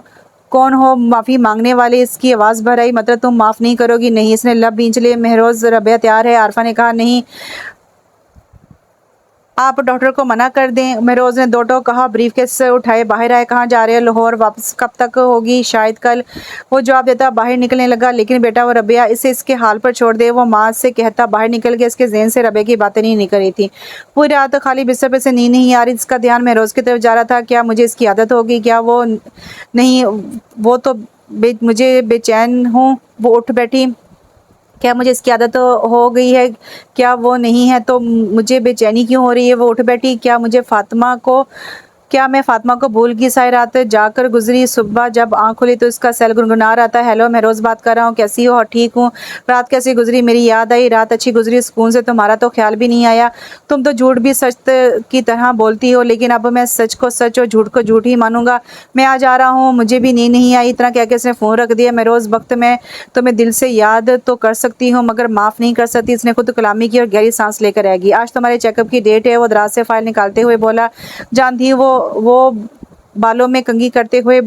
कौन हो माफ़ी मांगने वाले? इसकी आवाज़ भर आई। मतलब तुम माफ़ नहीं करोगी? नहीं। इसने लब भींच लिए। महरोज़, रबिया तैयार है? आरफा ने कहा, नहीं आप डॉक्टर को मना कर दें। महरोज़ ने दो टोक कहा। ब्रीफकेस उठाए बाहर आए। कहाँ जा रहे हैं? लाहौर। वापस कब तक होगी? शायद कल। वो जवाब देता बाहर निकलने लगा। लेकिन बेटा वो रबिया, इसे इसके हाल पर छोड़ दे। वो माँ से कहता बाहर निकल गया। इसके जहन से रबिया की बातें नहीं निकल रही थी। पूरी रात खाली बिस्तर पर से नींद नहीं आ रही। इसका ध्यान महरोज़ की तरफ जा रहा था। क्या मुझे इसकी आदत होगी? क्या वो नहीं? वो तो मुझे बेचैन हूँ। वो उठ बैठी। क्या मुझे इसकी आदत हो गई है? क्या वो नहीं है तो मुझे बेचैनी क्यों हो रही है? वो उठ बैठी। क्या मैं फातिमा को भूल गई? सारी रात जाकर गुजरी। सुबह जब आँख खुली तो इसका सेल गुनगुना रहा था। हेलो, महरोज़ बात कर रहा हूँ। कैसी हो? ठीक हूँ। रात कैसी गुजरी? मेरी याद आई। रात अच्छी गुजरी, सुकून से। तुम्हारा तो ख्याल भी नहीं आया। तुम तो झूठ भी सच की तरह बोलती हो, लेकिन अब मैं सच को सच और झूठ को झूठ ही मानूंगा। मैं आ जा रहा हूँ, मुझे भी नींद नहीं आई। इतना कहकर इसने फ़ोन रख दिया। महरोज़, वक्त में तुम्हें दिल से याद तो कर सकती हूँ मगर माफ़ नहीं कर सकती। इसने खुद कलामी की और गहरी सांस लेकर रहेगी। आज तुम्हारे चेकअप की डेट है। वो दराज से फाइल निकालते हुए बोला। जानती वो बालों में कंघी करते हुए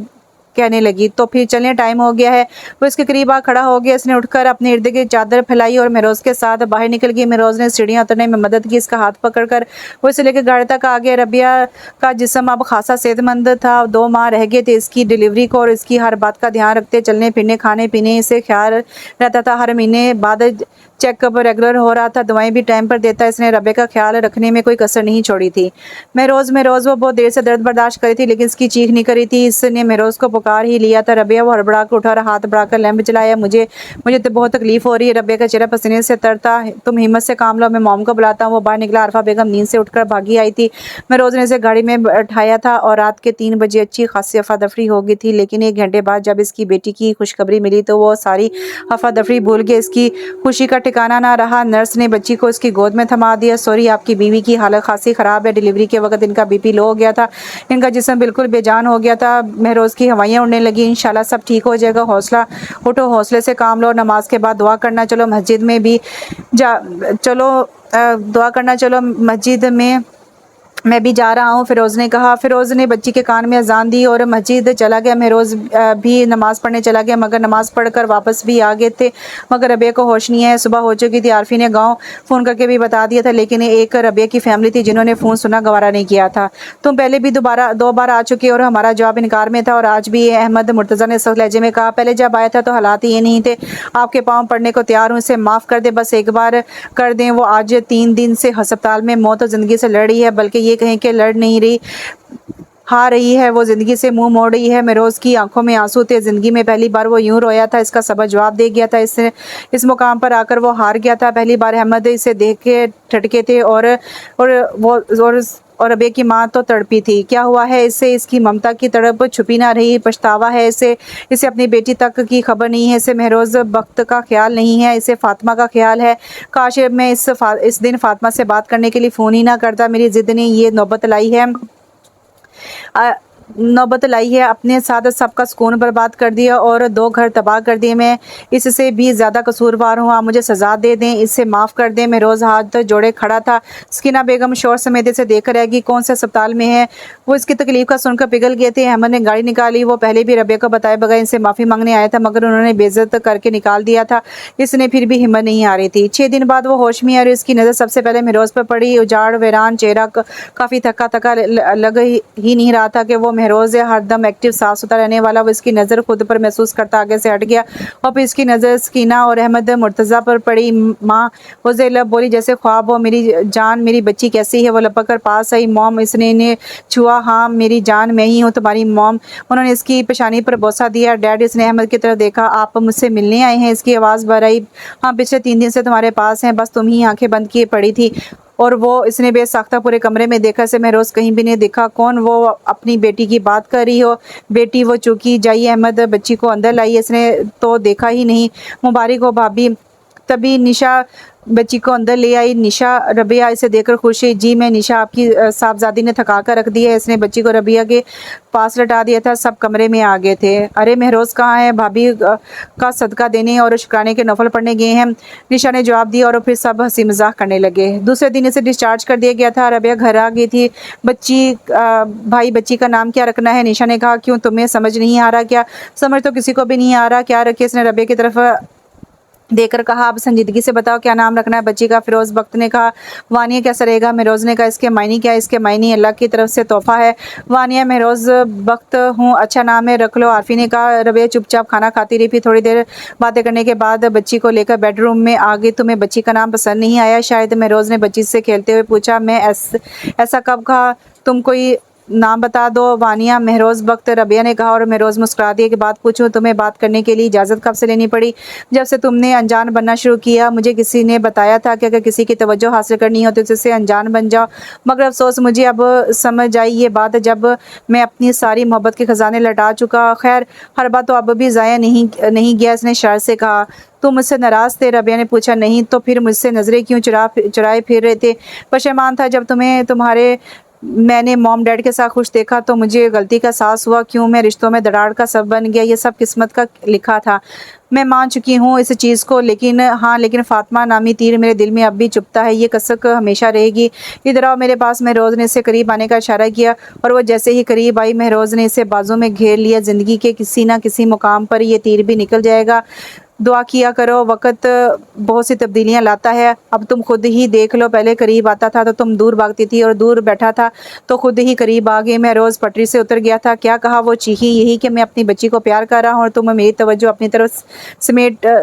कहने लगी। तो फिर चलने टाइम हो गया है। वो इसके करीब आ खड़ा हो गया। इसने उठकर अपने इर्द गिर्द चादर फैलाई और महरोज़ के साथ बाहर निकल गई। महरोज़ ने सीढ़ियाँ उतरने में मदद की। इसका हाथ पकड़कर वो इसे लेकर गाड़ी तक आ गया। रबिया का जिस्म अब खासा सेहतमंद था। 2 माह रह गए थे इसकी डिलीवरी को और इसकी हर बात का ध्यान रखते, चलने फिरने, खाने पीने इसे ख्याल रहता था। हर महीने बाद चेकअप रेगुलर हो रहा था। दवाएं भी टाइम पर देता। इसने रबिया का ख्याल रखने में कोई कसर नहीं छोड़ी थी। महरोज़ वो बहुत देर से दर्द बर्दाश्त करी थी लेकिन इसकी चीख नहीं करी थी। इसने महरोज़ को पुकार ही लिया था। रबिया, वो हड़बड़ा कर उठा, हाथ बढ़ाकर लैंप जलाया। मुझे तो बहुत तकलीफ हो रही है। रबिया का चेहरा पसीने से तरता। तुम हिम्मत से काम लो, मैं मॉम को बुलाता हूँ। वो बाहर निकला। आरफा बेगम नींद से उठकर भागी आई थी। महरोज़ ने इसे गाड़ी में बैठाया था और रात के 3 बजे अच्छी खासी अफरा दफरी हो गई थी। लेकिन 1 घंटे बाद जब इसकी बेटी की खुशखबरी मिली तो वो सारी अफरा दफरी भूल गए। इसकी खुशी का ठिकाना ना रहा। नर्स ने बच्ची को इसकी गोद में थमा दिया। सॉरी, आपकी बीवी की हालत खासी ख़राब है। डिलीवरी के वक्त इनका बीपी लो हो गया था। इनका जिस्म बिल्कुल बेजान हो गया था। महरोज़ की हवाइयाँ उड़ने लगी। इंशाल्लाह सब ठीक हो जाएगा। हौसला उठो, हौसले से काम लो। नमाज के बाद दुआ करना चलो मस्जिद में भी दुआ करना चलो मस्जिद में। मैं भी जा रहा हूँ, फ़िरोज़ ने कहा। फ़िरोज़ ने बच्ची के कान में अज़ान दी और मस्जिद चला गया। महरोज़ भी नमाज़ पढ़ने चला गया, मगर नमाज़ पढ़कर वापस भी आ गए थे, मगर रबिया को होश नहीं है। सुबह हो चुकी थी। आरफ़ी ने गाँव फ़ोन करके भी बता दिया था, लेकिन एक रबिया की फ़ैमिली थी जिन्होंने फ़ोन सुनना गवारा नहीं किया था। तुम पहले भी 2 बार आ चुके और हमारा जवाब इनकार में था, और आज भी अहमद मुर्तज़ा ने सख्त लहजे में कहा, पहले जब आया था तो हालात ये नहीं थे। आपके पाँव पड़ने को तैयार हूँ, इसे माफ़ कर दें, बस एक बार कर दें। वो आज 3 दिन से अस्पताल में मौत और ज़िंदगी से लड़ रही है, बल्कि ये कहें कि लड़ नहीं रही, हार रही है। वो ज़िंदगी से मुँह मोड़ रही है। महरोज़ की आंखों में आंसू थे। ज़िंदगी में पहली बार वो यूँ रोया था, इसका सबक जवाब दे गया था। इस मुकाम पर आकर वो हार गया था। पहली बार अहमद इसे देख के ठटके थे, और वो और रबिया की माँ तो तड़पी थी। क्या हुआ है इसे? इसकी ममता की तड़प छुपी ना रही। पछतावा है इसे अपनी बेटी तक की खबर नहीं है। इसे महरोज़ बख्त का ख्याल नहीं है, इसे फ़ातिमा का ख्याल है। काश मैं इस दिन फ़ातिमा से बात करने के लिए फ़ोन ही ना करता। मेरी ज़िद ने ये नौबत लाई है। अपने साथ सबका सुकून बर्बाद कर दिया और 2 घर तबाह कर दिए। मैं इससे भी ज़्यादा कसूरवार हूँ। आप मुझे सज़ा दे दें, इसे माफ़ कर दें। महरोज़ हाथ जोड़े खड़ा था। सकीना बेगम शोर समेत इसे देख रहेगी। कौन से अस्पताल में है? वो इसकी तकलीफ़ का सुनकर पिघल गए थे। अहमद ने गाड़ी निकाली। वो पहले भी रबिया को बताए बगैर इनसे माफ़ी मांगने आया था, मगर उन्होंने बेइज्जत करके निकाल दिया था। इसने फिर भी हिम्मत नहीं आ रही थी। 6 दिन बाद वो होश में आई और इसकी नज़र सबसे पहले महरोज़ पर पड़ी। उजाड़ वीरान चेहरा काफ़ी थका थका लग ही नहीं रहा था कि वो महरोज़ है, हरदम एक्टिव साफ सुथरा रहने वाला। वो इसकी नज़र खुद पर महसूस करता आगे से हट गया, और फिर इसकी नज़र सकीना और अहमद मुर्तज़ा पर पड़ी। माँ वो लब बोली जैसे ख्वाब हो, मेरी जान, मेरी बच्ची कैसी है? वो लपक कर पास आई। मॉम, इसने इन्हें छुआ। हाँ मेरी जान, मैं ही हूँ तुम्हारी मॉम। उन्होंने इसकी पेशानी पर बोसा दिया। डैड, इसने अहमद की तरफ देखा। आप मुझसे मिलने आए हैं? इसकी आवाज़ भर आई। हाँ, पिछले 3 दिन से तुम्हारे पास हैं, बस तुम ही आंखें बंद किए पड़ी थी। और वो इसने बेसाख्ता पूरे कमरे में देखा, से महरोज़ कहीं भी नहीं दिखा। कौन? वो अपनी बेटी की बात कर रही हो? बेटी? वो चूकी जाइए अहमद, बच्ची को अंदर लाइए, इसने तो देखा ही नहीं। मुबारक हो भाभी। तभी निशा बच्ची को अंदर ले आई। निशा, रबिया इसे देखकर खुश हुई। जी मैं निशा, आपकी साहबजादी ने थका कर रख दी है। इसने बच्ची को रबिया के पास लटा दिया था। सब कमरे में आ गए थे। अरे महरोज़ कहाँ है? भाभी का सदका देने और शुक्राने के नफल पढ़ने गए हैं, निशा ने जवाब दिया, और फिर सब हंसी मजाक करने लगे। दूसरे दिन इसे डिस्चार्ज कर दिया गया था। रबिया घर आ गई थी। भाई बच्ची का नाम क्या रखना है? निशा ने कहा। क्यों, तुम्हें समझ नहीं आ रहा क्या? समझ तो किसी को भी नहीं आ रहा। क्या रखे? इसने रबिया की तरफ देकर कहा। अब संजीदगी से बताओ क्या नाम रखना है बच्ची का? फ़िरोज़ बख्त ने कहा। वानिया कैसा रहेगा? महरोज़ ने कहा। इसके मायने क्या है? इसके मायने अल्लाह की तरफ से तोहफ़ा है। वानिया महरोज़ बख्त हूँ, अच्छा नाम है, रख लो। आरफ़ी ने कहा। रबिया चुपचाप खाना खाती रही। फिर थोड़ी देर बातें करने के बाद बच्ची को लेकर बेडरूम में आ गई। तुम्हें बच्ची का नाम पसंद नहीं आया शायद? महरोज़ ने बच्ची से खेलते हुए पूछा। मैं ऐसा कब कहा? तुम कोई नाम बता दो। वानिया, महरोज़ बख्त, रबिया ने कहा, और महरोज़ मुस्कुरा दिया कि बात पूछूं? तुम्हें बात करने के लिए इजाज़त कब से लेनी पड़ी? जब से तुमने अनजान बनना शुरू किया। मुझे किसी ने बताया था कि अगर किसी की तवज्जो हासिल करनी हो तो उससे अनजान बन जाओ, मगर अफसोस मुझे अब समझ आई ये बात, जब मैं अपनी सारी मोहब्बत के ख़जाने लौटा चुका। खैर, हर बात तो अब भी ज़ाया नहीं गया, इसने शर से कहा। तुम मुझसे नाराज़ थे? रबिया ने पूछा। नहीं तो फिर मुझसे नज़रें क्यों चुराए फिर रहे थे? पशेमान था जब मैंने मॉम डैड के साथ खुश देखा तो मुझे गलती का एहसास हुआ। क्यों, मैं रिश्तों में दरार का सब बन गया? ये सब किस्मत का लिखा था। मैं मान चुकी हूँ इस चीज़ को, लेकिन फ़ातिमा नामी तीर मेरे दिल में अब भी चुभता है। ये कसक हमेशा रहेगी। इधर आओ मेरे पास। महरोज़ ने इससे करीब आने का इशारा किया, और वो जैसे ही करीब आई, महरोज़ ने इसे बाजू में घेर लिया। ज़िंदगी के किसी न किसी मुकाम पर ये तीर भी निकल जाएगा। दुआ किया करो, वक़्त बहुत सी तब्दीलियाँ लाता है। अब तुम खुद ही देख लो, पहले करीब आता था तो तुम दूर भागती थी, और दूर बैठा था तो खुद ही करीब आ गए। महरोज़ पटरी से उतर गया था। क्या कहा? वो चीखी। यही कि मैं अपनी बच्ची को प्यार कर रहा हूँ और तुम मेरी तवज्जो अपनी तरफ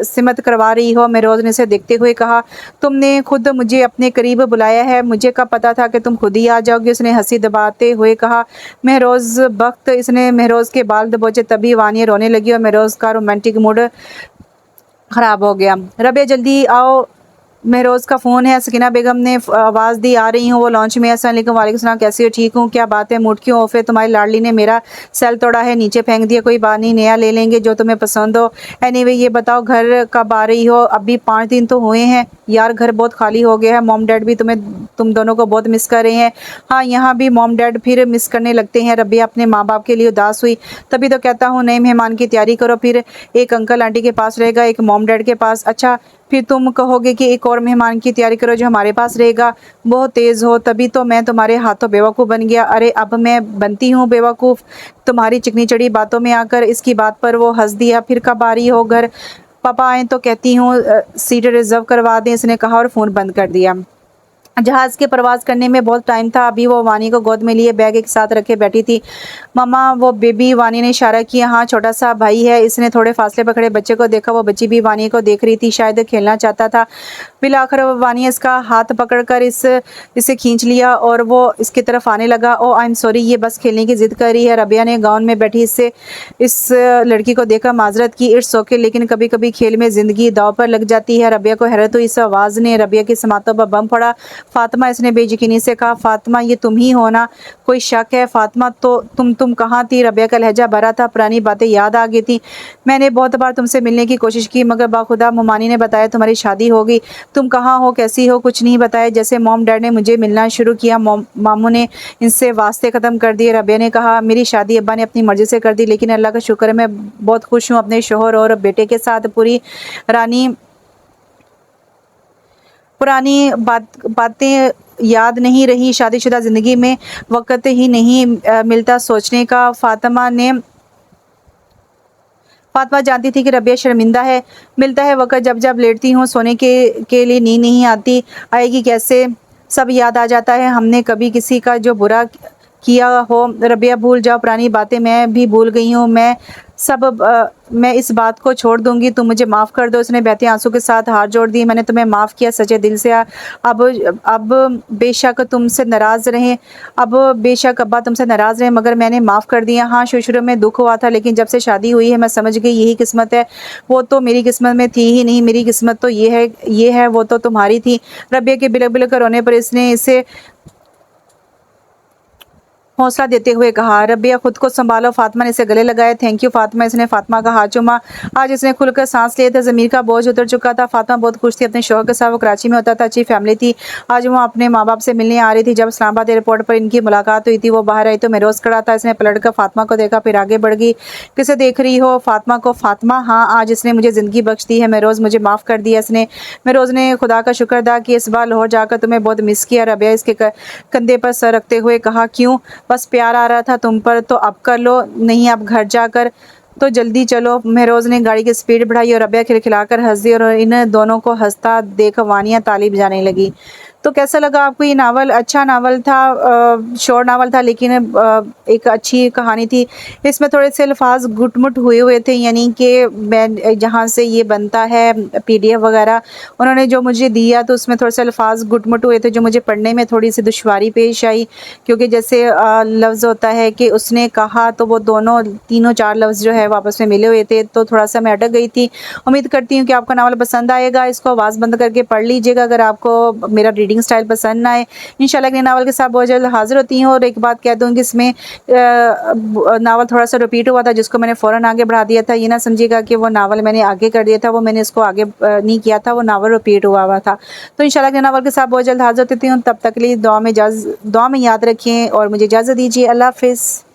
सिमत करवा रही हो। महरोज़ ने इसे देखते हुए कहा। तुमने खुद मुझे अपने करीब बुलाया है, मुझे कब पता था कि तुम खुद ही आ जाओगे? उसने हंसी दबाते हुए कहा। महरोज़ बख्त। इसने महरोज़ के बाल दबोचे। तभी वानिया रोने लगी और महरोज़ का रोमांटिक मूड ख़राब हो गया। रबिया जल्दी आओ, महरोज़ का फ़ोन है। सकीना बेगम ने आवाज़ दी। आ रही हूँ। वो लॉन्च में। अस्सलाम वालेकुम। वालेकुम सलाम। कैसी हो? ठीक हूँ। क्या बात है, मूड क्यों ऑफ है? तुम्हारी लाडली ने मेरा सेल तोड़ा है, नीचे फेंक दिया। कोई बात नहीं, नया ले लेंगे जो तुम्हें पसंद हो। एनीवे ये बताओ घर कब आ रही हो? अभी 5 दिन तो हुए हैं यार, घर बहुत खाली हो गया है। मॉम डैड भी तुम दोनों को बहुत मिस कर रहे हैं। हाँ, यहाँ भी मॉम डैड फिर मिस करने लगते हैं। रबिया अपने माँ बाप के लिए उदास हुई। तभी तो कहता हूँ नए मेहमान की तैयारी करो। फिर एक अंकल आंटी के पास रहेगा, एक मॉम डैड के पास। अच्छा, फिर तुम कहोगे कि एक और मेहमान की तैयारी करो जो हमारे पास रहेगा, बहुत तेज़ हो, तभी तो मैं तुम्हारे हाथों बेवकूफ़ बन गया। अरे अब मैं बनती हूँ बेवकूफ़ तुम्हारी चिकनी चढ़ी बातों में आकर। इसकी बात पर वो हंस दिया। फिर कब आ रही हो घर? पापा आए तो कहती हूँ सीट रिजर्व करवा दें, इसने कहा और फ़ोन बंद कर दिया। जहाज़ के प्रवास करने में बहुत टाइम था। अभी वो वानी को गोद में लिए बैग एक साथ रखे बैठी थी। मम्मा वो बेबी, वानी ने इशारा किया। हाँ छोटा सा भाई है। इसने थोड़े फासले पर खड़े बच्चे को देखा। वो बच्ची भी वानी को देख रही थी, शायद खेलना चाहता था। फिर आखिर वानी इसका हाथ पकड़कर इसे खींच लिया और वो इसकी तरफ आने लगा। ओ आई एम सॉरी, ये बस खेलने की ज़िद कर रही है। रबिया ने गाउन में बैठी इस लड़की को देखा, माजरत की। इट्स ओके, लेकिन कभी कभी खेल में ज़िंदगी दाव पर लग जाती है। रबिया को हैरत हुई। इस आवाज़ ने रबिया की समातों पर बम पड़ा। फातिमा, इसने बेयकीनी से कहा। फातिमा, ये तुम ही हो ना? कोई शक है? फातिमा, तो तुम कहाँ थी? रबिया का लहजा भरा था। पुरानी बातें याद आ गई थी। मैंने बहुत बार तुमसे मिलने की कोशिश की, मगर बाखुदा मुमानी ने बताया तुम्हारी शादी हो गई। तुम कहाँ हो, कैसी हो? कुछ नहीं बताया। जैसे मॉम डैड ने मुझे मिलना शुरू किया, मामू ने इनसे वास्ते ख़त्म कर दिए। रबिया ने कहा, मेरी शादी अब्बा ने अपनी मर्ज़ी से कर दी, लेकिन अल्लाह का शुक्र है मैं बहुत खुश हूँ अपने शोहर और बेटे के साथ। पुरानी बातें याद नहीं रही। शादीशुदा ज़िंदगी में वक़्त ही नहीं मिलता सोचने का। फातिमा जानती थी कि रबिया शर्मिंदा है। मिलता है वक़्त, जब जब लेटती हूँ सोने के लिए नींद नहीं आती। आएगी कैसे? सब याद आ जाता है। हमने कभी किसी का जो बुरा किया हो। रबिया भूल जाओ पुरानी बातें, मैं भी भूल गई हूँ। मैं इस बात को छोड़ दूंगी, तुम मुझे माफ़ कर दो। उसने बहते आंसू के साथ हाथ जोड़ दिए। मैंने तुम्हें माफ़ किया सच्चे दिल से। अब बेशक तुमसे नाराज़ रहें, अब बेशक अब्बा तुमसे नाराज़ रहें, मगर मैंने माफ़ कर दिया। हाँ शुरू में दुख हुआ था, लेकिन जब से शादी हुई है मैं समझ गई यही किस्मत है। वो तो मेरी किस्मत में थी ही नहीं। मेरी किस्मत तो ये है, वो तो तुम्हारी थी। रबिया के बिलक बिलक कर रोने पर इसने इसे हौसला देते हुए कहा। रबिया, खुद को संभालो। फातिमा ने इसे गले लगाया। Thank you Fatima. इसने फातिमा का हाथ चूमा। आज इसने खुलकर सांस लिया था। ज़मीर का बोझ उतर चुका था। फातिमा बहुत खुश थी अपने शौहर के साथ। वो कराची में होता था, अच्छी फैमिली थी। आज वो अपने माँ बाप से मिलने आ रही थी। जब इस्लामाबाद एयरपोर्ट पर इनकी मुलाकात हुई थी, वो बाहर आई तो मेरोज़ खड़ा था। इसने पलट कर फातिमा को देखा, फिर आगे बढ़ गई। किसे देख रही हो? फातिमा को। फातिमा, हाँ आज इसने मुझे ज़िंदगी बख्श दी है। मेरोज़, मुझे माफ़ कर दिया इसने। मेरोज़ ने खुदा का शुक्र अदा कि इस बार लाहौर जाकर तुम्हें बहुत मिस किया। रबिया इसके कंधे पर सर रखते हुए कहा। क्यों? बस प्यार आ रहा था तुम पर, तो अब कर लो। नहीं, अब घर जाकर तो जल्दी चलो। महरोज़ ने गाड़ी की स्पीड बढ़ाई और रबिया खिलखिलाकर हंस दी और इन दोनों को हंसता देख वानिया ताली बजाने लगी। तो कैसा लगा आपको ये नावल? अच्छा नावल था, शॉर्ट नावल था, लेकिन एक अच्छी कहानी थी। इसमें थोड़े से अल्फाज घुटमुट हुए थे, यानी कि मैं जहाँ से ये बनता है PDF वगैरह उन्होंने जो मुझे दिया, तो उसमें थोड़े से अल्फाज घुटमुट हुए थे जो मुझे पढ़ने में थोड़ी सी दुश्वारी पेश आई। क्योंकि जैसे लफ्ज़ होता है कि उसने कहा, तो वो तीनों चार लफ्ज़ जो है वो आपस में मिले हुए थे, तो थोड़ा सा मैं अटक गई थी। उम्मीद करती हूँ कि आपको नावल पसंद आएगा। इसको आवाज़ बंद करके पढ़ लीजिएगा अगर आपको मेरा रीडिंग स्टाइल पसंद ना आए। इंशाल्लाह अगले नावल के साथ बहुत जल्द हाजिर होती हूँ। और एक बात कह दूँ कि इसमें नावल थोड़ा सा रिपीट हुआ था, जिसको मैंने फ़ौरन आगे बढ़ा दिया था। ये ना समझिएगा कि वो नावल मैंने आगे कर दिया था, वो मैंने इसको आगे नहीं किया था, वो नावल रिपीट हुआ था। तो इंशाल्लाह अगले नावल के साथ बहुत जल्द हाजिर होती हूँ। तब तक के लिए दुआ में याद रखें और मुझे इजाज़त दीजिए। अल्लाह हाफ़िज़।